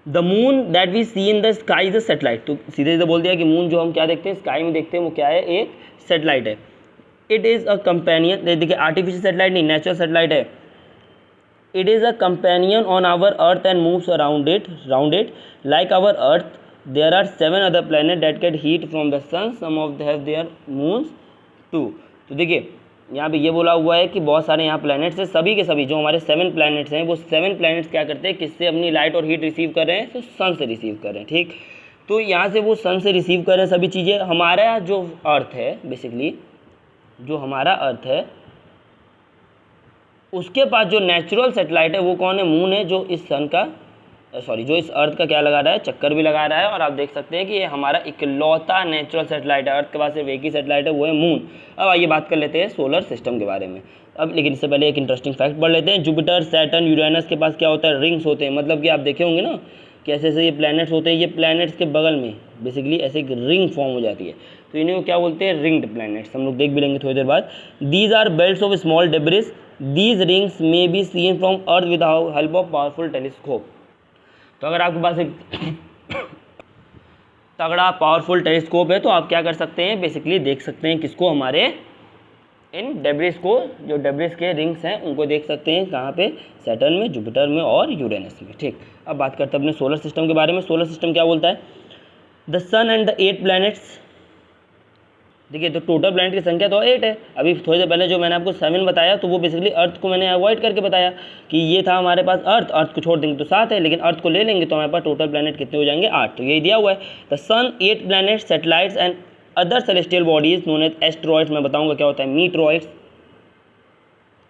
The moon that we see in the sky is a satellite. तो सीधे सीधे बोल दिया कि मून जो हम क्या देखते हैं स्काई में देखते हैं वो क्या है? एक सेटेलाइट है। इट इज़ अ कंपेनियन, देखिए आर्टिफिशियल सेटेलाइट नहीं, नेचुरल सेटेलाइट है। It is a companion on our earth and moves around it like our earth. There are 7 other planet that get heat from the sun, some of the have their moons too. तो देखिए यहाँ पे ये बोला हुआ है कि बहुत सारे यहाँ प्लैनेट्स हैं, सभी के सभी जो हमारे 7 प्लैनेट्स हैं वो 7 प्लैनेट्स क्या करते हैं, किससे अपनी लाइट और हीट रिसीव कर रहे हैं? तो सन से रिसीव कर रहे हैं। ठीक, तो यहाँ से वो सन से रिसीव कर रहे हैं सभी चीज़ें। हमारा जो अर्थ है बेसिकली, जो हमारा अर्थ है उसके पास जो नेचुरल सेटेलाइट है वो कौन है? मून है, जो इस सन का जो इस अर्थ का क्या लगा रहा है? चक्कर भी लगा रहा है। और आप देख सकते हैं कि ये हमारा इकलौता नेचुरल सेटेलाइट है। अर्थ के पास सिर्फ एक ही सेटेलाइट है, वो है मून। अब आइए बात कर लेते हैं सोलर सिस्टम के बारे में। अब लेकिन इससे पहले एक इंटरेस्टिंग फैक्ट पढ़ लेते हैं। जुपिटर, सैटर्न, यूरेनस के पास क्या होता है? रिंग्स होते हैं। मतलब कि आप देखे होंगे ना कि ऐसे ऐसे ये प्लैनेट्स होते हैं, ये प्लैनेट्स के बगल में बेसिकली ऐसे एक रिंग फॉर्म हो जाती है। तो इन्हें को क्या बोलते हैं? Ringed planets. हम लोग देख भी लेंगे थोड़ी देर बाद। These are belts of small debris. These rings may be seen from earth with help of powerful telescope. तो अगर आपके पास एक तगड़ा पावरफुल टेलीस्कोप है तो आप क्या कर सकते हैं? बेसिकली देख सकते हैं किसको? हमारे इन डेब्रिस को, जो डेब्रिस के रिंग्स हैं उनको देख सकते हैं। कहाँ पे? सैटर्न में, जुपिटर में और यूरेनस में। ठीक, अब बात करते हैं अपने सोलर सिस्टम के बारे में। सोलर सिस्टम क्या बोलता है? The sun and the 8 planets. देखिए तो टोटल प्लैनेट की संख्या तो 8 है। अभी थोड़ी देर पहले जो मैंने आपको 7 बताया तो वो बेसिकली अर्थ को मैंने अवॉइड करके बताया कि ये था हमारे पास अर्थ को छोड़ देंगे तो 7 है, लेकिन अर्थ को ले लेंगे तो हमारे पास टोटल प्लैनेट कितने हो जाएंगे? 8। तो यही दिया हुआ है। The sun, 8 planet, satellites and other celestial bodies known as asteroids. मैं बताऊंगा क्या होता है मीटरॉइड्स।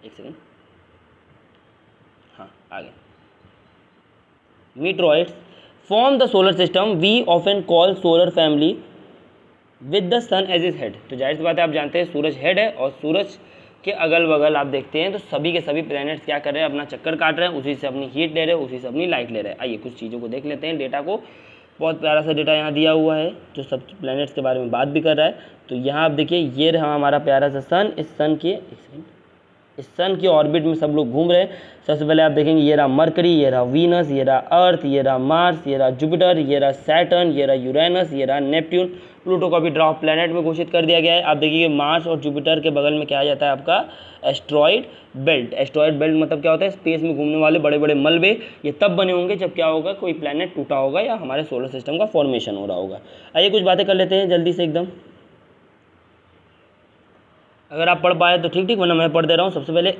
एक सेकेंड, हाँ आगे। Meteoroids form the solar system we often call solar family with the sun as is head. तो जाहिर सी बात है आप जानते हैं सूरज हेड है और सूरज के अगल बगल आप देखते हैं तो सभी के सभी प्लैनेट्स क्या कर रहे हैं? अपना चक्कर काट रहे हैं, उसी से अपनी हीट ले रहे हैं, उसी से अपनी लाइट ले रहे हैं। आइए कुछ चीज़ों को देख लेते हैं, डेटा को। बहुत प्यारा सा डेटा यहाँ दिया हुआ है जो सब प्लैनेट्स के बारे में बात भी कर रहा है। तो यहाँ आप देखिए ये रहा हमारा प्यारा सा सन। इस सन के इस सन की ऑर्बिट में सब लोग घूम रहे हैं। सबसे पहले आप देखेंगे ये रहा मरकरी, ये रहा वीनस, ये रहा अर्थ, ये रहा मार्स, ये रहा जुपिटर, ये रहा सैटर्न, ये रहा यूरेनस, ये रहा नेपट्यून। प्लूटो को भी ड्रॉप प्लैनेट में घोषित कर दिया गया है। आप देखिए मार्स और जुपिटर के बगल में क्या आ जाता है आपका? Asteroid belt. एस्ट्रॉइड बेल्ट मतलब क्या होता है? स्पेस में घूमने वाले बड़े बड़े मलबे। ये तब बने होंगे जब क्या होगा? कोई प्लैनेट टूटा होगा या हमारे सोलर सिस्टम का फॉर्मेशन हो रहा होगा। आइए कुछ बातें कर लेते हैं जल्दी से एकदम। अगर आप पढ़ पाए तो ठीक, वरना मैं पढ़ दे रहा हूँ। सबसे पहले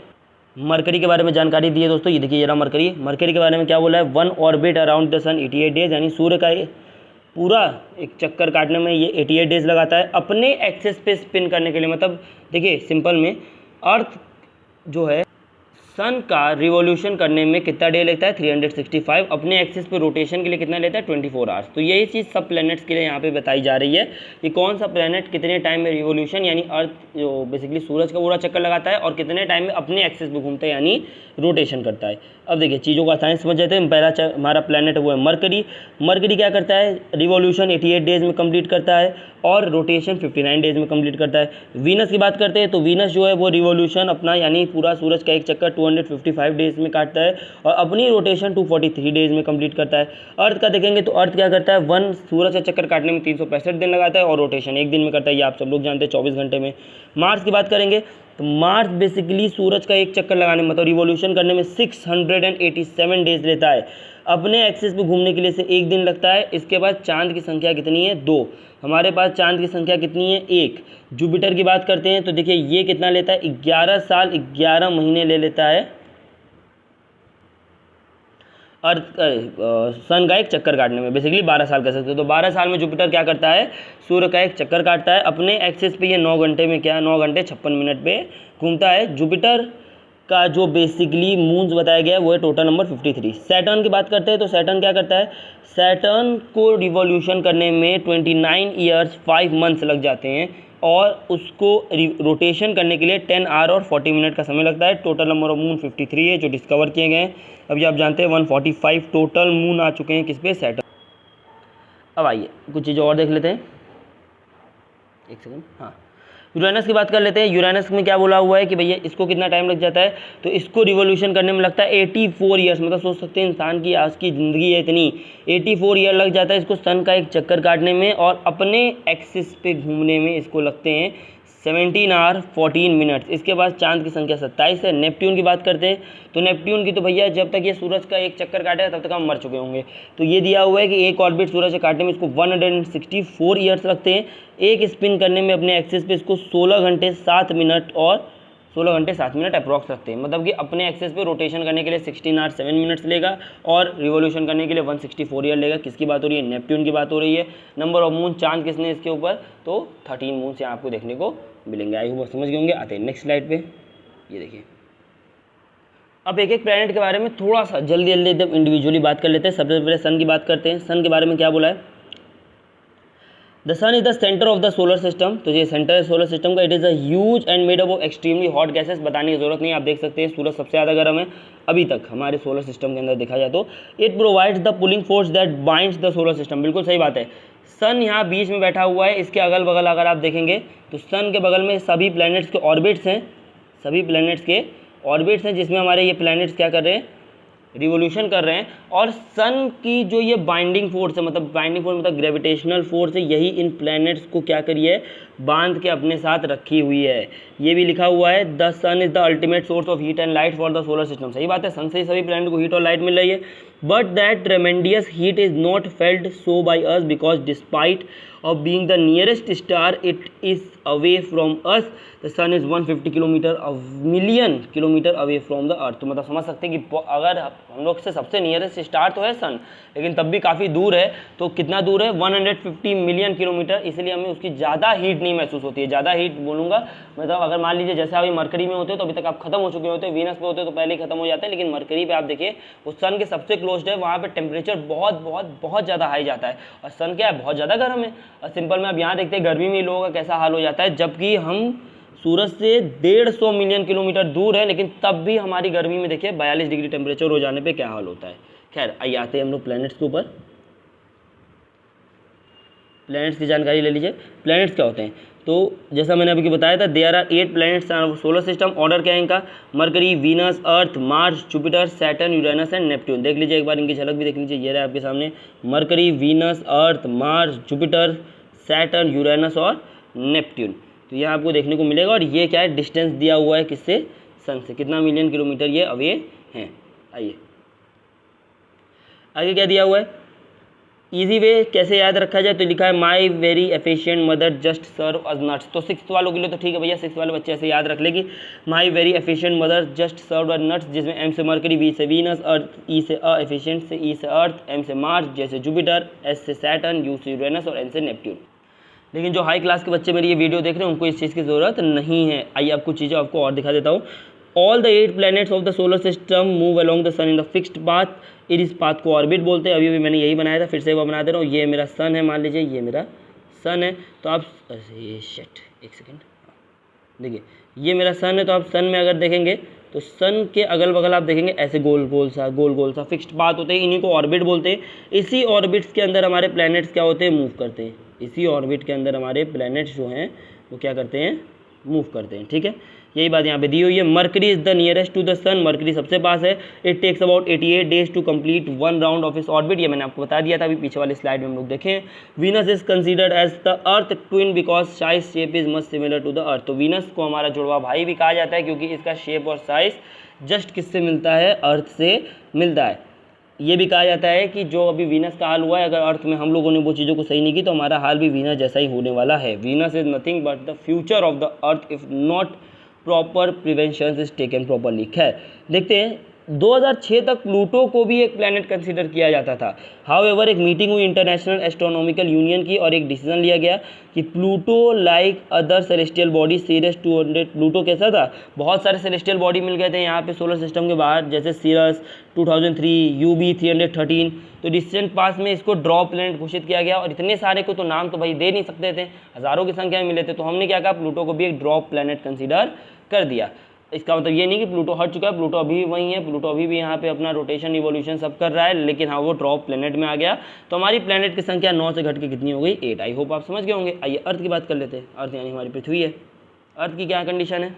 मरकरी के बारे में जानकारी दी है दोस्तों। ये देखिए ये रहा मरकरी। मरकरी के बारे में क्या बोला है? 1 orbit around the sun 88 days, यानी सूर्य का पूरा एक चक्कर काटने में ये 88 डेज लगाता है अपने एक्सेस पे स्पिन करने के लिए। मतलब देखिए सिंपल में अर्थ जो है सन का रिवॉल्यूशन करने में कितना डे लगता है? 365। अपने एक्सिस पे रोटेशन के लिए कितना लेता है? 24 आवर्स। तो यही चीज़ सब प्लैनेट्स के लिए यहाँ पे बताई जा रही है कि कौन सा प्लैनेट कितने टाइम में रिवॉल्यूशन, यानी अर्थ जो बेसिकली सूरज का पूरा चक्कर लगाता है और कितने टाइम में अपने एक्सिस पे घूमता है यानी रोटेशन करता है। अब देखिए चीज़ों का साइंस समझ जाते हैं। पहला हमारा प्लैनेट है वो है मरकरी। मरकरी क्या करता है? रिवॉल्यूशन 88 डेज में कंप्लीट करता है और रोटेशन 59 डेज में कंप्लीट करता है। वीनस की बात करते हैं तो वीनस जो है वो रिवॉल्यूशन अपना यानी पूरा सूरज का एक चक्कर 255 डेज में काटता है और अपनी रोटेशन 243 डेज में कंप्लीट करता है। अर्थ का देखेंगे तो अर्थ क्या करता है? सूरज का चक्कर काटने में 365 दिन लगाता है और रोटेशन 1 दिन में करता है। ये आप सब लोग जानते हैं 24 घंटे में। मार्स की बात करेंगे तो मार्स बेसिकली सूरज का एक चक्कर लगाने मतलब रिवॉल्यूशन करने में 687 डेज लेता है। अपने एक्सिस पे घूमने के लिए से 1 दिन लगता है। इसके बाद चांद की संख्या कितनी है? 2। हमारे पास चांद की संख्या कितनी है? 1। जुपिटर की बात करते हैं तो देखिए ये कितना लेता है? 11 साल 11 महीने ले लेता है अर्थ सन का एक चक्कर काटने में, बेसिकली 12 साल कर सकते हो। तो 12 साल में जुपिटर क्या करता है, सूर्य का एक चक्कर काटता है अपने एक्सिस पे। ये 9 घंटे में 9 घंटे 56 मिनट पे घूमता है। जुपिटर का जो बेसिकली मून्स बताया गया है वो है टोटल नंबर 53। सैटर्न की बात करते हैं तो सैटर्न क्या करता है, सैटर्न को रिवॉल्यूशन करने में 29 ईयर्स 5 मंथ्स लग जाते हैं और उसको रोटेशन करने के लिए 10 आवर और 40 मिनट का समय लगता है। टोटल नंबर ऑफ मून 53 है जो डिस्कवर किए गए हैं। अभी आप जानते हैं 145 टोटल मून आ चुके हैं किस पे, सैटर्न। अब आइए कुछ चीज़ें और देख लेते हैं, एक सेकंड। हाँ, यूरेनस की बात कर लेते हैं। यूरेनस में क्या बोला हुआ है कि भैया इसको कितना टाइम लग जाता है, तो इसको रिवॉल्यूशन करने में लगता है 84 ईयर्स। मतलब सोच सकते हैं इंसान की आज की ज़िंदगी है इतनी, 84 ईयर लग जाता है इसको सन का एक चक्कर काटने में, और अपने एक्सिस पे घूमने में इसको लगते हैं 17 आवर 14 मिनट्स। इसके बाद चांद की संख्या 27 है। नेपट्यून की बात करते हैं तो नेपट्यून की तो भैया जब तक ये सूरज का एक चक्कर काटेगा तब तक हम मर चुके होंगे। तो ये दिया हुआ है कि एक ऑर्बिट सूरज से काटने में इसको 164 ईयर्स लगते हैं। एक स्पिन करने में अपने एक्सिस पे इसको 16 घंटे 7 मिनट और 16 घंटे 7 मिनट अप्रॉक्स लगते हैं। मतलब कि अपने एक्सेस पे रोटेशन करने के लिए 16 आवर 7 मिनट्स लेगा और रिवॉल्यूशन करने के लिए 164 ईयर लेगा। किसकी बात हो रही है, नेपट्यून की बात हो रही है। नंबर ऑफ मून, चांद किसने इसके ऊपर, तो 13 मून्स यहाँ आपको देखने को मिलेंगे। आई होप समझ गए होंगे। आते हैं नेक्स्ट स्लाइड पे, ये देखिए। अब एक एक प्लैनेट के बारे में थोड़ा सा जल्दी एकदम इंडिविजुअली बात कर लेते हैं। सबसे पहले सन की बात करते हैं। सन के बारे में क्या बोला है, the sun is the centre of the solar system. तो ये सेंटर है सोलर सिस्टम का। It is a huge and made up of extremely hot gases. बताने की जरूरत नहीं, आप देख सकते हैं सूरज सबसे ज़्यादा गर्म है अभी तक हमारे सोलर सिस्टम के अंदर देखा जाए तो। It provides the pulling force that binds the solar system. बिल्कुल सही बात है। सन यहाँ बीच में बैठा हुआ है, इसके अगल बगल अगर आप देखेंगे तो सन के बगल में सभी प्लैनेट्स के ऑर्बिट्स हैं, सभी प्लैनेट्स के ऑर्बिट्स हैं जिसमें हमारे ये प्लैनेट्स क्या कर रहे हैं, रिवोल्यूशन कर रहे हैं। और सन की जो ये बाइंडिंग फोर्स है, मतलब बाइंडिंग फोर्स मतलब ग्रेविटेशनल फोर्स है, यही इन प्लैनेट्स को क्या करी है, बांध के अपने साथ रखी हुई है। ये भी लिखा हुआ है the sun is the ultimate source of heat and light for the solar system. सही बात है, सन से ही सभी प्लैनेट को हीट और लाइट मिल रही है। But that tremendous heat is not felt so by us because despite of being the nearest star it is away from us, the sun is 150 kilometre million kilometre away from the earth. तो मतलब समझ सकते हैं कि अगर हम लोग से सबसे नियरेस्ट स्टार तो है सन, लेकिन तब भी काफ़ी दूर है। तो कितना दूर है, 150 मिलियन किलोमीटर, इसलिए हमें उसकी ज़्यादा हीट नहीं महसूस होती है। ज़्यादा हीट बोलूँगा मतलब अगर मान लीजिए जैसे अभी मरकरी में होते हो तो अभी तक आप खत्म हो चुके होते हैं, वीनस पे होते हो तो पहले ही खत्म हो जाता है, लेकिन मरकरी पे आप देखिए वो सन के सबसे क्लोज है, वहाँ पे टेम्परेचर बहुत बहुत बहुत ज़्यादा हाई जाता है और सन क्या है, बहुत ज़्यादा गर्म है। और सिंपल में अब यहाँ देखते हैं गर्मी में लोगों का कैसा हाल हो जाता है, जबकि हम सूरज से 150 मिलियन किलोमीटर दूर है, लेकिन तब भी हमारी गर्मी में देखिए 42 डिग्री टेम्परेचर हो जाने पे क्या हाल होता है। खैर आइए आते हैं हम लोग प्लैनेट्स के ऊपर। प्लैनेट्स की जानकारी ले लीजिए। प्लैनेट्स क्या होते हैं, तो जैसा मैंने अभी बताया था there are 8 planets solar system. Order क्या है इनका, Mercury, Venus, Earth, Mars, Jupiter, Saturn, Uranus and Neptune. देख लीजिए एक बार इनकी झलक भी देख लीजिए, ये रहा आपके सामने mercury, Venus, Earth, Mars, Jupiter, Saturn, Uranus और नेपट्यून। तो यह आपको देखने को मिलेगा और ये क्या है, डिस्टेंस दिया हुआ है किससे, सन से, कितना मिलियन किलोमीटर ये अवे हैं। आइए आगे क्या दिया हुआ है, इजी वे कैसे याद रखा जाए, तो लिखा है my very efficient mother just serve us nuts. तो 6th वालों के लिए तो ठीक है भैया, 6th वाले बच्चे ऐसे याद रख लेगी, my very efficient mother just serve us nuts, जिसमें एम से मरकरी, वी से वीनस, अर्थ, ई से एफिशिएंट से ई से अर्थ, एम से मार्स, जे से जुपिटर, एस से सैटर्न, यू से यूरेनस और एन से नेपट्यून। लेकिन जो हाई क्लास के बच्चे मेरी ये वीडियो देख रहे हैं उनको इस चीज़ की ज़रूरत नहीं है। आइए आप कुछ चीज़ें आपको और दिखा देता हूँ। All the 8 planets of the solar system move along the sun in the fixed path. इस पाथ को ऑर्बिट बोलते हैं। अभी मैंने यही बनाया था, फिर से वो बना दे रहा हूँ। ये मेरा सन है, मान लीजिए ये मेरा सन है, तो आप ये शिट एक सेकेंड देखिए, ये मेरा सन है, तो आप सन में अगर देखेंगे तो सन के अगल बगल आप देखेंगे ऐसे गोल गोल सा फिक्स्ड पाथ होते हैं, इन्हीं को ऑर्बिट बोलते हैं। इसी ऑर्बिट्स के अंदर हमारे प्लैनेट्स क्या होते हैं, मूव करते हैं। इसी ऑर्बिट के अंदर हमारे प्लैनेट्स जो हैं वो क्या करते हैं, मूव करते हैं। ठीक है, यही बात यहाँ पे दी हुई है। Mercury is the nearest to the sun, Mercury सबसे पास है। It takes about 88 days to complete 1 round of इस ऑर्बिट। ये मैंने आपको बता दिया था अभी पीछे वाले स्लाइड में हम लोग देखें। Venus is considered as the earth twin because size shape is much similar to the earth. तो वीनस को हमारा जुड़वा भाई भी कहा जाता है क्योंकि इसका शेप और साइज जस्ट किससे मिलता है, अर्थ से मिलता है। ये भी कहा जाता है कि जो अभी वीनस का हाल हुआ है, अगर अर्थ में हम लोगों ने वो चीज़ों को सही नहीं की तो हमारा हाल भी वीनस जैसा ही होने वाला है। Venus is nothing but the future of the earth if not proper prevention is taken properly. खैर देखते हैं 2006 तक प्लूटो को भी एक प्लैनेट कंसीडर किया जाता था। हाउएवर एक मीटिंग हुई इंटरनेशनल एस्ट्रोनॉमिकल यूनियन की और एक डिसीजन लिया गया कि Pluto like other celestial body Ceres 200, Pluto कैसा था, बहुत सारे सेलेस्टियल बॉडी मिल गए थे यहाँ पे सोलर सिस्टम के बाहर, जैसे सीरस 2003, यूबी 313। तो डिस्टेंट पास में इसको ड्रॉप प्लैनेट घोषित किया गया और इतने सारे को तो नाम तो भाई दे नहीं सकते थे, हज़ारों की संख्या में मिले थे, तो हमने क्या कहा, प्लूटो को भी एक ड्रॉप प्लैनेट कंसीडर कर दिया। इसका मतलब ये नहीं कि प्लूटो हट चुका है, प्लूटो अभी भी वही है, प्लूटो अभी भी यहाँ पे अपना रोटेशन इवोल्यूशन सब कर रहा है, लेकिन हाँ वो ड्रॉप प्लेनेट में आ गया। तो हमारी प्लेनेट की संख्या 9 से घट के कितनी हो गई, 8। आई होप आप समझ गए होंगे। आइए अर्थ की बात कर लेते हैं। अर्थ यानी हमारी पृथ्वी है। अर्थ की क्या कंडीशन है,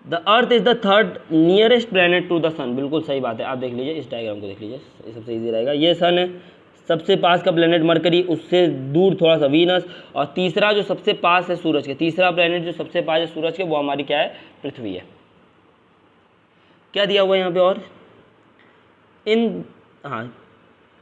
the earth is the third nearest planet to the sun. बिल्कुल सही बात है, आप देख लीजिए, इस डायग्राम को देख लीजिए, ये सबसे ईजी रहेगा। ये सन है, सबसे पास का प्लेनेट मरकरी, उससे दूर थोड़ा सा वीनस, और तीसरा जो सबसे पास है सूरज के, तीसरा प्लेनेट जो सबसे पास है सूरज के, वो हमारी क्या है, पृथ्वी है। क्या दिया हुआ है यहाँ पे, और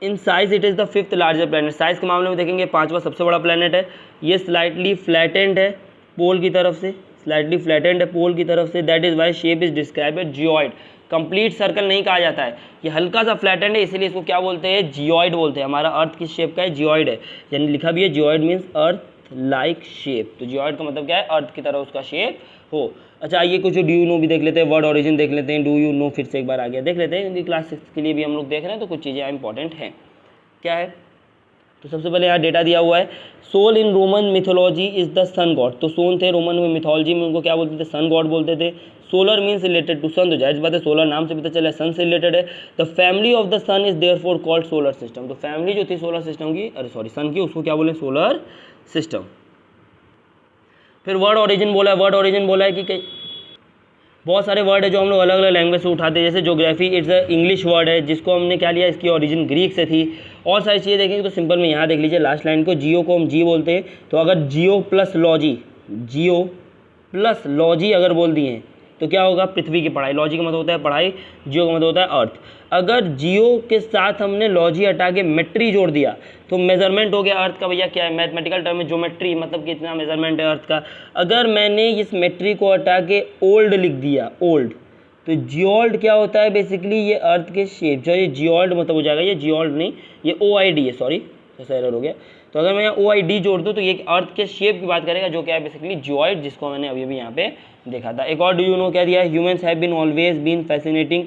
in size it is the fifth largest planet. Size के मामले में देखेंगे 5वां सबसे बड़ा प्लेनेट है। ये स्लाइटली फ्लैटेंड है पोल की तरफ से, स्लाइटली फ्लैटेंड है पोल की तरफ से, that is why shape is describe as geoid. Complete circle नहीं कहा जाता है, ये हल्का सा फ्लैटेंड है, इसीलिए इसको क्या बोलते हैं, जियोइड बोलते हैं। हमारा अर्थ किस शेप का है, जियोइड है, यानी लिखा भी है geoid means earth like shape. तो जियोइड का मतलब क्या है, अर्थ की तरह उसका शेप हो। अच्छा, ये कुछ डू यू नो भी देख लेते हैं, वर्ड ओरिजिन देख लेते हैं। डू यू नो फिर से एक बार आ गया, देख लेते हैं, क्योंकि क्लास 6 के लिए भी हम लोग देख रहे हैं, तो कुछ चीज़ें इंपॉर्टेंट हैं। क्या है, तो सबसे पहले यहाँ डेटा दिया हुआ है, Sol in Roman mythology is the sun god. तो सोन थे रोमन में मिथोलॉजी में, उनको क्या बोलते थे, सन गॉड बोलते थे। सोलर मीन्स रिलेटेड टू सन, तो जाहिर बात है सोलर नाम से पता चला सन से रिलेटेड है। The family of the sun is therefore called solar system. तो फैमिली जो थी सोलर सिस्टम की, अरे सॉरी सन की, उसको क्या बोले, सोलर सिस्टम। फिर वर्ड ओरिजिन बोला है, वर्ड ओरिजिन बोला है कि बहुत सारे वर्ड है जो हम लोग अलग अलग लैंग्वेज से उठाते हैं, जैसे geography it's a English word है, जिसको हमने क्या लिया, इसकी ओरिजिन ग्रीक से थी। और सारी चीज़ें देखेंगे तो सिंपल में यहाँ देख लीजिए लास्ट लाइन को, जियो को हम जी बोलते हैं, तो अगर जियो प्लस लॉजी अगर बोल दिए तो क्या होगा, पृथ्वी की पढ़ाई। लॉजी का मतलब होता है पढ़ाई, जियो का मतलब होता है अर्थ। अगर जियो के साथ हमने लॉजी हटा के मेट्री जोड़ दिया तो मेजरमेंट हो गया अर्थ का। भैया क्या है, मैथमेटिकल टर्म में ज्योमेट्री, मतलब कि इतना मेजरमेंट है अर्थ का। अगर मैंने इस मेट्री को हटा के ओल्ड लिख दिया, ओल्ड, तो जियोल्ड क्या होता है, बेसिकली ये अर्थ के शेप, जो ये जियोल्ड मतलब हो जाएगा, ये जियोल्ड नहीं, ये OID है, सॉरी ऐसा एरर हो गया। तो अगर मैं यहाँ OID जोड़ दूँ तो ये अर्थ के शेप की बात करेगा, जो क्या है बेसिकली जियोइड, जिसको मैंने अभी भी यहाँ पे देखा था। एक और डू यू नो क्या दिया है, humans have been always been fascinating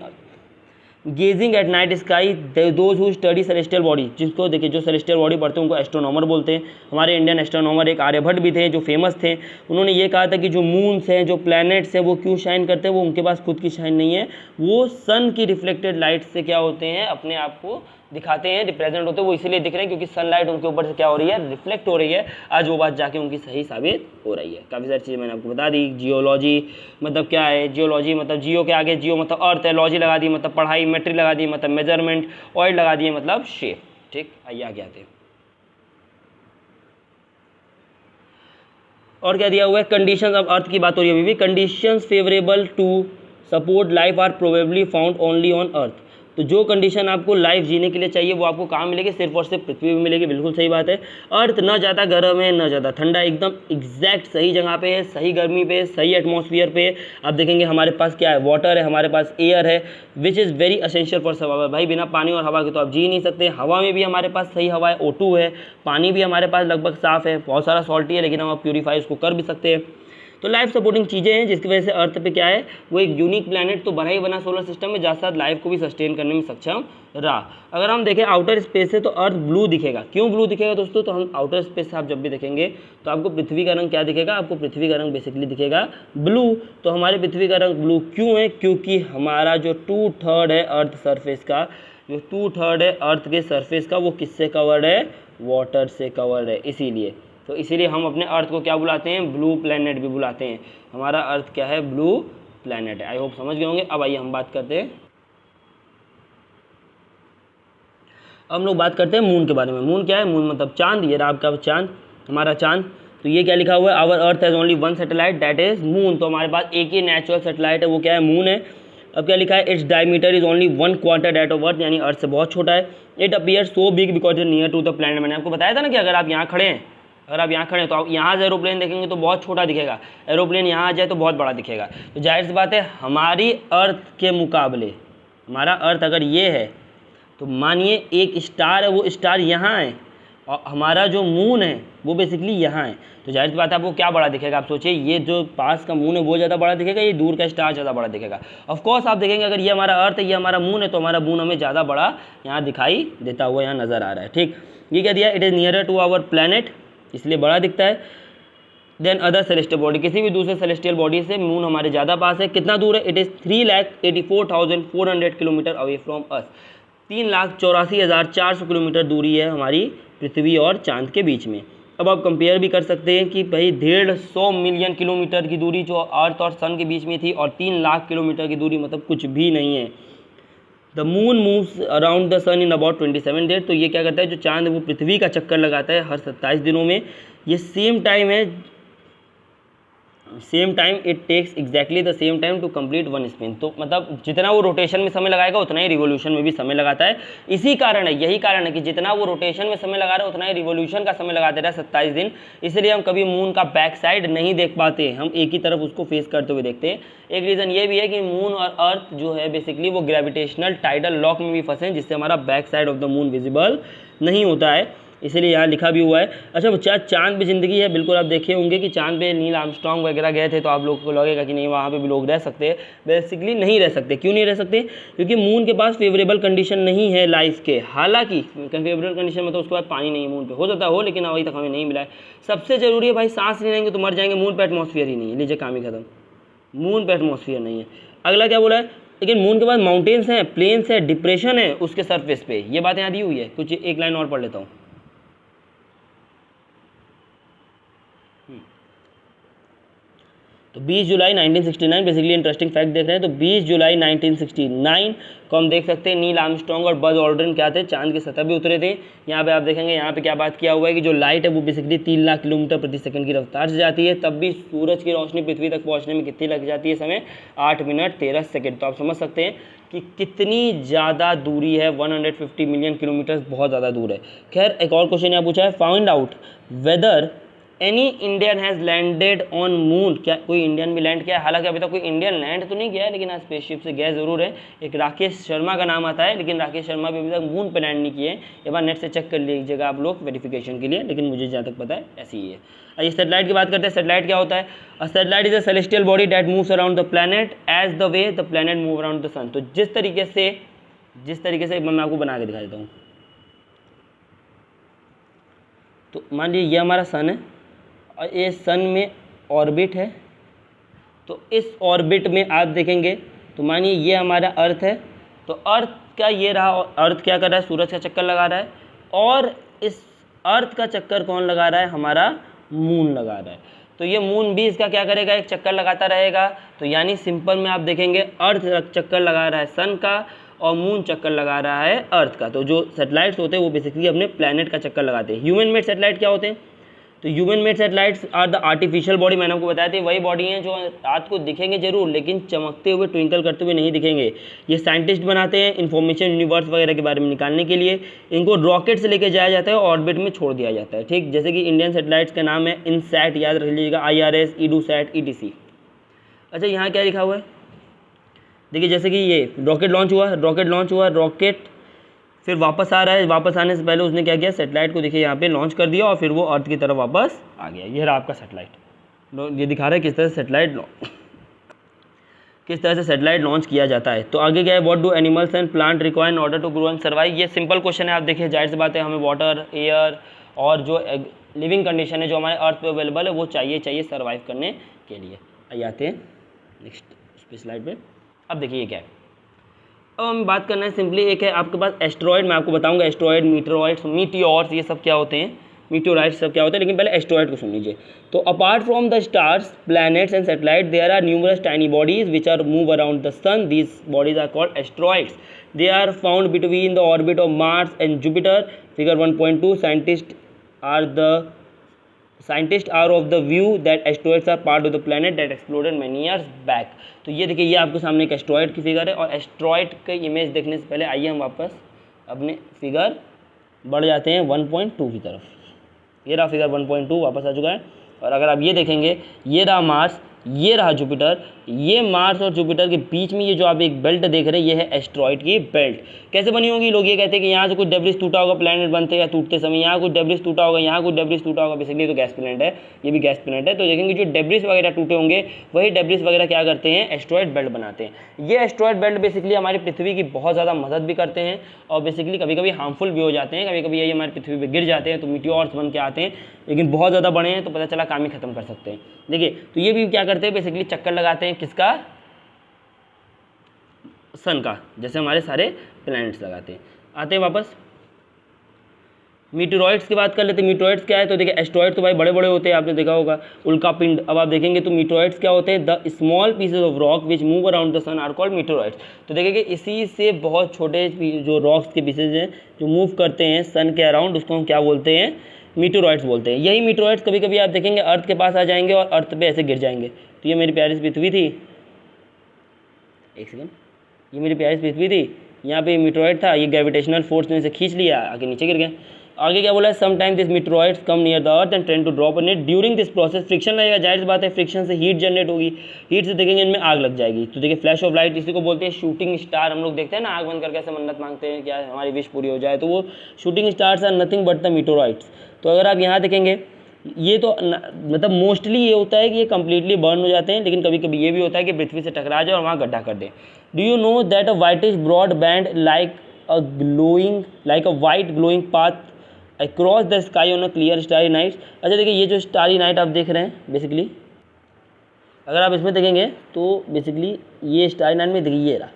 gazing at night sky those who study celestial body. जिसको देखिए, जो सेलेस्टियल बॉडी पढ़ते हैं उनको एस्ट्रोनॉमर बोलते हैं। हमारे इंडियन एस्ट्रोनॉमर एक आर्यभट्ट भी थे, जो फेमस थे। उन्होंने ये कहा था कि जो मून्स हैं, जो प्लैनेट्स हैं, वो क्यों शाइन करते हैं, वो उनके पास खुद की शाइन नहीं है, वो सन की रिफ्लेक्टेड लाइट से क्या होते हैं, अपने आप को दिखाते हैं, रिप्रेजेंट होते हैं। वो इसीलिए दिख रहे हैं क्योंकि सनलाइट उनके ऊपर से क्या हो रही है, रिफ्लेक्ट हो रही है। आज वो बात जाके उनकी सही साबित हो रही है। काफ़ी सारी चीज़ें मैंने आपको बता दी। जियोलॉजी मतलब क्या है, जियोलॉजी मतलब जियो के आगे जियो मतलब अर्थ है, लॉजी लगा दी मतलब पढ़ाई, मेट्री लगा दी मतलब मेजरमेंट, ऑयल लगा दिए मतलब शेप। ठीक, आइए आगे आते हैं। और क्या दिया हुआ है, कंडीशंस, अब अर्थ की बात हो रही है अभी भी। Conditions favourable to support life are probably found only on earth. तो जो कंडीशन आपको लाइफ जीने के लिए चाहिए वो आपको कहाँ मिलेगी, सिर्फ और सिर्फ पृथ्वी में मिलेगी। बिल्कुल सही बात है। अर्थ ना ज़्यादा गर्म है ना ज़्यादा ठंडा, एकदम एग्जैक्ट सही जगह पे है, सही गर्मी पे है, सही एटमॉस्फेयर पे है। आप देखेंगे हमारे पास क्या है, वाटर है, हमारे पास एयर है, which is very essential for survival. भाई बिना पानी और हवा के तो आप जी नहीं सकते। हवा में भी हमारे पास सही हवा है, O2 है। पानी भी हमारे पास लगभग साफ़ है, बहुत सारा सॉल्टी है, लेकिन हम प्यूरीफाई उसको कर भी सकते हैं। तो लाइफ सपोर्टिंग चीज़ें हैं, जिसकी वजह से अर्थ पे क्या है, वो एक यूनिक प्लैनेट तो बना ही बना सोलर सिस्टम में, साथ साथ लाइफ को भी सस्टेन करने में सक्षम रहा। अगर हम देखें आउटर स्पेस से तो अर्थ ब्लू दिखेगा। क्यों ब्लू दिखेगा दोस्तों, तो हम आउटर स्पेस से आप जब भी देखेंगे तो आपको पृथ्वी का रंग क्या दिखेगा, आपको पृथ्वी का रंग बेसिकली दिखेगा ब्लू। तो हमारे पृथ्वी का रंग ब्लू क्यों है, क्योंकि हमारा जो 2/3 है अर्थ सरफेस का, जो 2/3 है अर्थ के सरफेस का, वो किससे कवर्ड है, वाटर से कवर्ड है। इसीलिए तो इसीलिए हम अपने अर्थ को क्या बुलाते हैं, ब्लू प्लैनेट भी बुलाते हैं। हमारा अर्थ क्या है, ब्लू प्लैनेट है। आई होप समझ गए होंगे। अब आइए हम बात करते हैं, अब हम लोग बात करते हैं मून के बारे में। मून क्या है, मून मतलब चांद। ये रहा आपका चांद, हमारा चांद। तो ये क्या लिखा हुआ है, our earth has only one satellite that is moon. तो हमारे पास एक ही नेचुरल सैटेलाइट है, वो क्या है, मून है। अब क्या लिखा है, its diameter is only 1/4 that of earth, यानी अर्थ से बहुत छोटा है। It appear so big because it near to the planet. मैंने आपको बताया था ना कि अगर आप यहाँ खड़े हैं अगर आप यहाँ खड़े हैं तो आप यहाँ से एरोप्लेन देखेंगे तो बहुत छोटा दिखेगा, एरोप्लेन यहाँ आ जाए तो बहुत बड़ा दिखेगा। तो जाहिर सी बात है हमारी अर्थ के मुकाबले, हमारा अर्थ अगर ये है तो मानिए एक स्टार है, वो स्टार यहाँ है और हमारा जो मून है वो बेसिकली यहाँ है। तो जाहिर सी बात है आपको क्या बड़ा दिखेगा, आप सोचिए ये जो पास का मून है वो ज़्यादा बड़ा दिखेगा, ये दूर का स्टार ज़्यादा बड़ा दिखेगा। ऑफ कोर्स आप देखेंगे अगर ये हमारा अर्थ है, ये हमारा मून है, तो हमारा मून हमें ज़्यादा बड़ा यहाँ दिखाई देता हुआ यहाँ नज़र आ रहा है। ठीक, ये क्या दिया, it is nearer to our planet, इसलिए बड़ा दिखता है, देन अदर सेलेस्टियल बॉडी, किसी भी दूसरे सेलेस्टियल बॉडी से मून हमारे ज़्यादा पास है। कितना दूर है, it is 3,84,400 kilometre away from us, 3,84,400 kilometre दूरी है हमारी पृथ्वी और चांद के बीच में। अब आप कंपेयर भी कर सकते हैं कि भाई 150 मिलियन किलोमीटर की दूरी जो अर्थ और सन के बीच में थी और 3 लाख किलोमीटर की दूरी मतलब कुछ भी नहीं है। The moon moves around the sun in about 27 days, तो ये क्या करता है, जो चांद है वो पृथ्वी का चक्कर लगाता है हर 27 दिनों में। ये सेम टाइम है, same time it takes exactly the same time to complete one spin. तो मतलब जितना वो रोटेशन में समय लगाएगा उतना ही रिवोल्यूशन में भी समय लगाता है। इसी कारण है, यही कारण है कि जितना वो रोटेशन में समय लगा रहा है उतना ही रिवोल्यूशन का समय लगाते रहा 27 दिन। इसलिए हम कभी मून का बैक साइड नहीं देख पाते, हम एक ही तरफ उसको फेस करते हुए देखते हैं। एक रीज़न ये भी है कि मून और अर्थ जो है बेसिकली वो ग्रेविटेशनल टाइडल लॉक में भी फंसे हैं, जिससे हमारा back side of the moon visible नहीं होता है, इसीलिए यहाँ लिखा भी हुआ है। अच्छा बच्चा, चांद पे ज़िंदगी है, बिल्कुल आप देखे होंगे कि चांद पे नील आर्मस्ट्रांग वगैरह गए थे, तो आप लोगों को लगेगा कि नहीं वहाँ पे भी लोग रह सकते हैं। बेसिकली नहीं रह सकते। क्यों नहीं रह सकते, क्योंकि मून के पास फेवरेबल कंडीशन नहीं है लाइफ के। हालांकि फेवरेबल कंडीशन में तो उसके बाद पानी नहीं है मून पे, हो जाता हो, लेकिन अभी तक हमें नहीं मिला है। सबसे ज़रूरी है भाई, सांस नहीं लेंगे तो मर जाएंगे, मून पर एटमॉस्फेयर ही नहीं है, लीजिए काम ही खत्म, मून पर एटमॉस्फेयर नहीं है। अगला क्या बोला है, लेकिन मून के पास माउंटेन्स हैं, प्लेन्स है, डिप्रेशन है उसके सरफेस पे, ये बात यहाँ दी हुई है। कुछ एक लाइन और पढ़ लेता हूँ। तो 20 जुलाई 1969, बेसिकली इंटरेस्टिंग फैक्ट देख रहे हैं। तो 20 जुलाई 1969 को हम देख सकते हैं नील आर्मस्ट्रांग और बज ऑल्ड्रिन क्या थे, चांद की सतह पे उतरे थे। यहाँ पे आप देखेंगे, यहाँ पे क्या बात किया हुआ है कि जो लाइट है वो बेसिकली 3 लाख किलोमीटर प्रति सेकंड की रफ्तार से जाती है, तब भी सूरज की रोशनी पृथ्वी तक पहुँचने में कितनी लग जाती है समय, 8 मिनट 13 सेकेंड। तो आप समझ सकते हैं कि कितनी ज़्यादा दूरी है, 150 मिलियन किलोमीटर, बहुत ज़्यादा दूर है। खैर एक और क्वेश्चन यहाँ पूछा है, find out whether any Indian has landed on moon, क्या कोई इंडियन भी लैंड किया है। हालांकि अभी तक कोई इंडियन लैंड तो नहीं किया है, लेकिन आज स्पेसशिप से गया ज़रूर है। एक राकेश शर्मा का नाम आता है, लेकिन राकेश शर्मा भी अभी तक मून पे लैंड नहीं किए हैं। एक बार नेट से चेक कर लीजिएगा आप लोग वेरिफिकेशन के लिए, लेकिन मुझे जहाँ तक पता है ऐसी ही है। आइए सैटेलाइट की बात करते हैं। सैटेलाइट क्या होता है, satellite is a celestial body that moves around the planet as the way the planet move around the sun. तो जिस तरीके से मैं आपको बना के दिखा देता हूँ। तो मान लीजिए ये हमारा सन है और ये सन में ऑर्बिट है, तो इस ऑर्बिट में आप देखेंगे तो मानिए ये हमारा अर्थ है, तो अर्थ का ये रहा, और अर्थ क्या कर रहा है, सूरज का चक्कर लगा रहा है, और इस अर्थ का चक्कर कौन लगा रहा है, हमारा मून लगा रहा है। तो ये मून भी इसका क्या करेगा, एक चक्कर लगाता रहेगा। तो यानी सिंपल में आप देखेंगे अर्थ चक्कर लगा रहा है सन का और मून चक्कर लगा रहा है अर्थ का। तो जो सैटेलाइट्स होते हैं वो बेसिकली अपने प्लैनेट का चक्कर लगाते हैं। ह्यूमन मेड सैटेलाइट क्या होते हैं, तो human made satellites are the artificial body. मैंने आपको बताया था वही बॉडी हैं जो रात को दिखेंगे जरूर, लेकिन चमकते हुए ट्विंकल करते हुए नहीं दिखेंगे। ये साइंटिस्ट बनाते हैं इन्फॉर्मेशन यूनिवर्स वगैरह के बारे में निकालने के लिए। इनको रॉकेट से लेके जाया जाता है और ऑर्बिट में छोड़ दिया जाता है। ठीक, जैसे कि इंडियन सैटेलाइट्स का नाम है इनसैट, याद रख लीजिएगा, IRS, EDUSAT, ETC। अच्छा यहाँ क्या लिखा हुआ है, देखिए जैसे कि ये रॉकेट लॉन्च हुआ, रॉकेट फिर वापस आ रहा है। वापस आने से पहले उसने क्या किया, सैटेलाइट को देखिए यहाँ पे लॉन्च कर दिया और फिर वो अर्थ की तरफ वापस आ गया। ये रहा आपका सैटेलाइट। ये दिखा रहा है किस तरह से सैटेलाइट लॉन्च किया जाता है। तो आगे क्या है, what do animals and plant require in order to grow and survive. ये सिंपल क्वेश्चन है, आप देखिए जाहिर सी बात है हमें वाटर, एयर और जो लिविंग कंडीशन है जो हमारे अर्थ पे अवेलेबल है वो चाहिए सर्वाइव करने के लिए। आइए आते हैं नेक्स्ट स्लाइड पे। अब देखिए ये क्या है, अब हम बात करना है सिंपली, एक है आपके पास एस्ट्रॉयड। मैं आपको बताऊंगा एस्ट्रॉयड, मीटियोर्स, ये सब क्या होते हैं, मीटियोराइट्स सब क्या होते हैं, लेकिन पहले एस्ट्रॉयड को सुन लीजिए। तो apart from the stars, planets and satellite, there are numerous tiny bodies which are move around the sun. These bodies are called asteroids. They are found between the orbit of Mars and Jupiter. Figure 1.2, Scientists are of the view that asteroids are part of the planet that exploded many years back। तो ये देखिए, ये आपके सामने एक asteroid की figure है, और एस्ट्रॉयड की इमेज देखने से पहले आइए हम वापस अपने फिगर बढ़ जाते हैं 1.2 की तरफ। ये रहा फिगर 1.2 वापस आ चुका है। और अगर आप ये देखेंगे, ये रहा मार्स, ये रहा जुपिटर, ये मार्स और जुपिटर के बीच में ये जो आप एक बेल्ट देख रहे हैं, ये है एस्ट्रॉइड की बेल्ट। कैसे बनी होगी? लोग ये कहते हैं कि यहाँ से कुछ डेब्रिस टूटा होगा प्लैनेट बनते या टूटते समय, यहाँ कुछ डेब्रिस टूटा होगा, यहाँ कुछ डेब्रिस टूटा होगा। बेसिकली तो गैस प्लैनेट है, ये भी गैस प्लैनेट है। तो देखेंगे जो डेब्रिस वगैरह टूटे होंगे वही डेब्रिस वगैरह क्या करते हैं? एस्ट्रॉइड बेल्ट बनाते हैं। ये एस्ट्रॉइड बेल्ट बेसिकली हमारी पृथ्वी की बहुत ज़्यादा मदद भी करते हैं और बेसिकली कभी कभी हार्मफुल भी हो जाते हैं। कभी कभी ये हमारी पृथ्वी पर गिर जाते हैं तो मीटियोर्स बन के आते हैं, लेकिन बहुत ज़्यादा बड़े हैं तो पता चला काम ही खत्म कर सकते हैं। देखिए, तो ये भी क्या करते हैं? बेसिकली चक्कर लगाते हैं किसका? सन का, जैसे हमारे सारे प्लैनेट्स लगाते हैं। आते हैं वापस मीटरॉइड्स की बात कर लेते हैं। मीटरॉइड्स क्या है? तो देखिए, एस्ट्रॉइड तो भाई बड़े बड़े होते हैं, आपने देखा होगा, उल्का पिंड। अब आप देखेंगे तो मीटरॉइड्स क्या होते हैं? The small pieces of rock which move around the sun are called meteoroids. तो देखिए इसी से बहुत छोटे जो रॉक्स के पीसेज हैं जो मूव करते हैं सन के अराउंड, उसको हम क्या बोलते हैं? मीटरॉइड्स बोलते हैं। यही मीटरॉइड्स कभी कभी आप देखेंगे अर्थ के पास आ जाएंगे और अर्थ पे ऐसे गिर जाएंगे। तो ये मेरी प्यारी सी पृथ्वी थी, एक सेकेंड, ये मेरी प्यारी सी पृथ्वी थी, यहाँ पे मीटरॉइड था, ये ग्रेविटेशनल फोर्स ने इसे खींच लिया, आगे नीचे गिर गया। आगे क्या बोला है? Sometime this meteoroids come near the earth and trend to drop on it during this process friction लगेगा। जाहिर सी बात है, फ्रिक्शन से हीट जनरेट होगी, हीट से देखेंगे इनमें आग लग जाएगी। तो देखिए फ्लैश ऑफ लाइट, इसी को बोलते हैं शूटिंग स्टार। हम लोग देखते हैं ना, आग बंद करके ऐसे मन्नत मांगते हैं क्या हमारी विश पूरी हो जाए, तो वो shooting stars are nothing but the meteoroids. तो अगर आप यहाँ देखेंगे, ये तो मतलब मोस्टली ये होता है कि ये कम्प्लीटली बर्न हो जाते हैं, लेकिन कभी कभी ये भी होता है कि पृथ्वी से टकरा जाए और वहाँ गड्ढा कर दे। Do you know that a whitish broad band like a white glowing path across the sky on a clear starry night. अच्छा देखिए, ये जो स्टारी नाइट आप देख रहे हैं, बेसिकली अगर आप इसमें देखेंगे तो बेसिकली ये स्टारी नाइट में देखिए ये रहा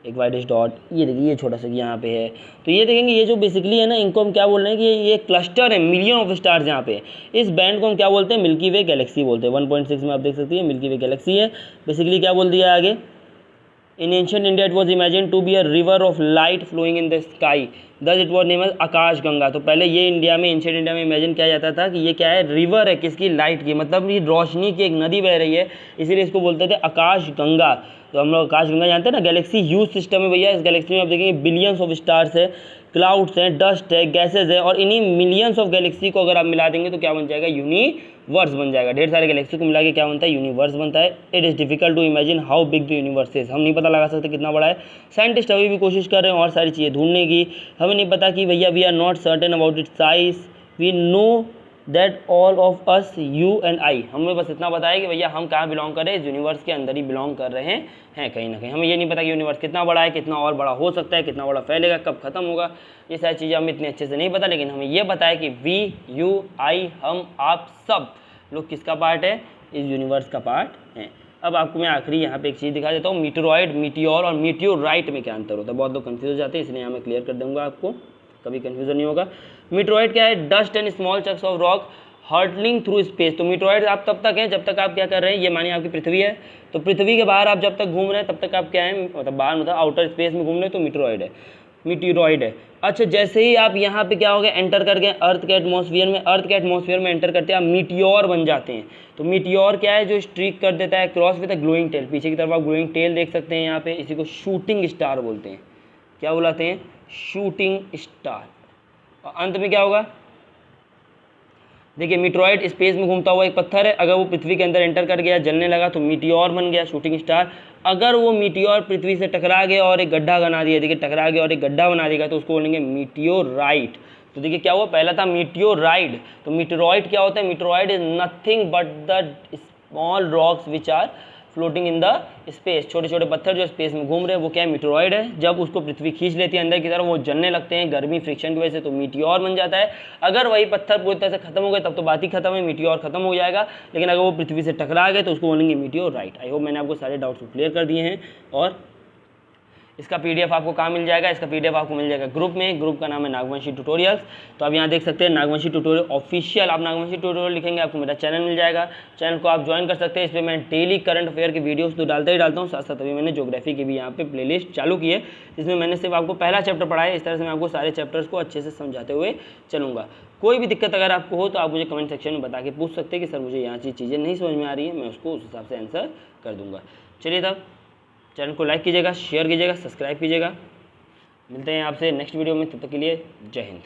एक वाइटिश डॉट, ये देखिए ये छोटा सा यहाँ पे है। तो ये देखेंगे ये जो बेसिकली है ना, इनको हम क्या बोल रहे हैं कि ये क्लस्टर है, मिलियन ऑफ स्टार्स यहाँ पे। इस बैंड को हम क्या बोलते हैं? मिल्की वे गैलेक्सी बोलते हैं। 1.6 में आप देख सकते हैं मिल्की वे गैलेक्सी है। बेसिकली क्या बोल दिया आगे? In ancient India, it was imagined to be a river of light flowing in the sky. Thus it was named as आकाश गंगा। तो पहले ये इंडिया में, एंशिएंट इंडिया में इमेजिन किया जाता था कि ये क्या है? रिवर है, किसकी? लाइट की, मतलब ये रोशनी की एक नदी बह रही है, इसीलिए इसको बोलते थे आकाश गंगा। तो हम लोग आकाश गंगा जानते हैं ना। गैलेक्सी ह्यूज सिस्टम है भैया, इस गैलेक्सी में आप देखेंगे बिलियंस ऑफ स्टार्स है, क्लाउड्स हैं, डस्ट है, गैसेज है, और इन्हीं मिलियंस ऑफ गैलेक्सी को अगर आप मिला देंगे तो क्या बन जाएगा? यूनिवर्स बन जाएगा। ढेर सारे गैलेक्सी को मिला के क्या बनता है? यूनिवर्स बनता है। It is difficult to imagine how big the universe is. हम नहीं पता लगा सकते कितना बड़ा है। साइंटिस्ट अभी भी कोशिश कर रहे हैं और सारी चीज़ें ढूंढने की। हमें नहीं पता कि भैया we are not certain about it size. We know that all of us, you and I, हमें बस इतना पता है कि भैया हम कहाँ बिलोंग कर रहे हैं, इस यूनिवर्स के अंदर ही बिलोंग कर रहे हैं कहीं ना कहीं। हमें ये नहीं पता कि यूनिवर्स कितना बड़ा है, कितना और बड़ा हो सकता है, कितना बड़ा फैलेगा, कब खत्म होगा, ये सारी चीज़ें हमें इतने अच्छे से नहीं पता। लेकिन हमें ये पता है कि वी, यू, आई, हम, आप सब लोग किसका पार्ट है? इस यूनिवर्स का पार्ट है। अब आपको मैं आखिरी यहाँ पे एक चीज़ दिखा देता हूँ, मीटरॉइड, मीटियोर और मीटियोराइट में क्या अंतर होता है। बहुत लोग कंफ्यूज हो जाते हैं, इसलिए यहाँ मैं क्लियर कर दूँगा, आपको कभी कंफ्यूजन नहीं होगा। मीटरॉइड क्या है? Dust and small chunks of rock hurtling through space. तो मीटरॉइड आप तब तक हैं जब तक आप क्या कर रहे हैं, ये मानिए आपकी पृथ्वी है, तो पृथ्वी के बाहर आप जब तक घूम रहे हैं तब तक आप क्या हैं, मतलब बाहर मतलब आउटर स्पेस में घूम रहे हैं, तो मीटरॉइड है, मीटियोरॉइड है। अच्छा, जैसे ही आप यहाँ पे क्या हो गया, एंटर कर गए अर्थ के एटमॉस्फेयर में, अर्थ के एटमॉस्फेयर में एंटर करते हैं आप मीटियोर बन जाते हैं। तो मीटियोर क्या है? जो स्ट्रीक कर देता है cross with a glowing tail. पीछे की तरफ आप ग्लोइंग टेल देख सकते हैं यहाँ पे, इसी को शूटिंग स्टार बोलते हैं। क्या बुलाते हैं? Shooting star. और अंत में क्या होगा? देखिए, मीटरॉइड स्पेस में घूमता हुआ एक पत्थर है, अगर वो पृथ्वी के अंदर एंटर कर गया, जलने लगा, तो मीटियोर बन गया, शूटिंग स्टार। अगर वो मीटियोर पृथ्वी से टकरा गया और एक गड्ढा बना दिया, देखिए टकरा गया और एक गड्ढा बना देगा, तो उसको बोलेंगे मीटियोराइट। तो देखिए क्या हुआ, पहला था मीटियोराइड, तो मीटरॉइड क्या होता है? Meteoroid is nothing but the small rocks which are floating in the space. छोटे छोटे पत्थर जो स्पेस में घूम रहे हैं वो क्या है? मीटरॉइड है। जब उसको पृथ्वी खींच लेती है अंदर की तरफ, वो जलने लगते हैं गर्मी फ्रिक्शन की वजह से, तो मीटियोर बन जाता है। अगर वही पत्थर पूरी तरह से खत्म हो गए तब तो बात ही खत्म है, मीटियोर खत्म हो जाएगा। लेकिन अगर वो पृथ्वी से टकरा गए तो उसको बोलेंगे मीटियोराइट। आई होप मैंने आपको सारे डाउट्स को क्लियर कर दिए हैं। और इसका पीडीएफ आपको कहाँ मिल जाएगा? इसका पीडीएफ आपको मिल जाएगा ग्रुप में, ग्रुप का नाम है नागवंशी ट्यूटोरियल्स। तो आप यहाँ देख सकते हैं नागवंशी ट्यूटोरियल ऑफिशियल, आप नागवंशी ट्यूटोरियल लिखेंगे आपको मेरा चैनल मिल जाएगा। चैनल को आप ज्वाइन कर सकते हैं। इस पर मैं डेली करंट अफेयर की वीडियोस तो डालता ही डालता हूँ, साथ साथ अभी मैंने ज्योग्राफी की भी यहाँ पे प्लेलिस्ट चालू की है, जिसमें मैंने सिर्फ आपको पहला चैप्टर पढ़ा है। इस तरह से मैं आपको सारे चैप्टर्स को अच्छे से समझाते हुए चलूँगा। कोई भी दिक्कत अगर आपको हो तो आप मुझे कमेंट सेक्शन में बता के पूछ सकते हैं कि सर मुझे यहाँ चीज़ें नहीं समझ में आ रही है, मैं उसको उस हिसाब से आंसर कर दूँगा। चलिए तब चैनल को लाइक कीजिएगा, शेयर कीजिएगा, सब्सक्राइब कीजिएगा। मिलते हैं आपसे नेक्स्ट वीडियो में, तब तक के लिए जय हिंद।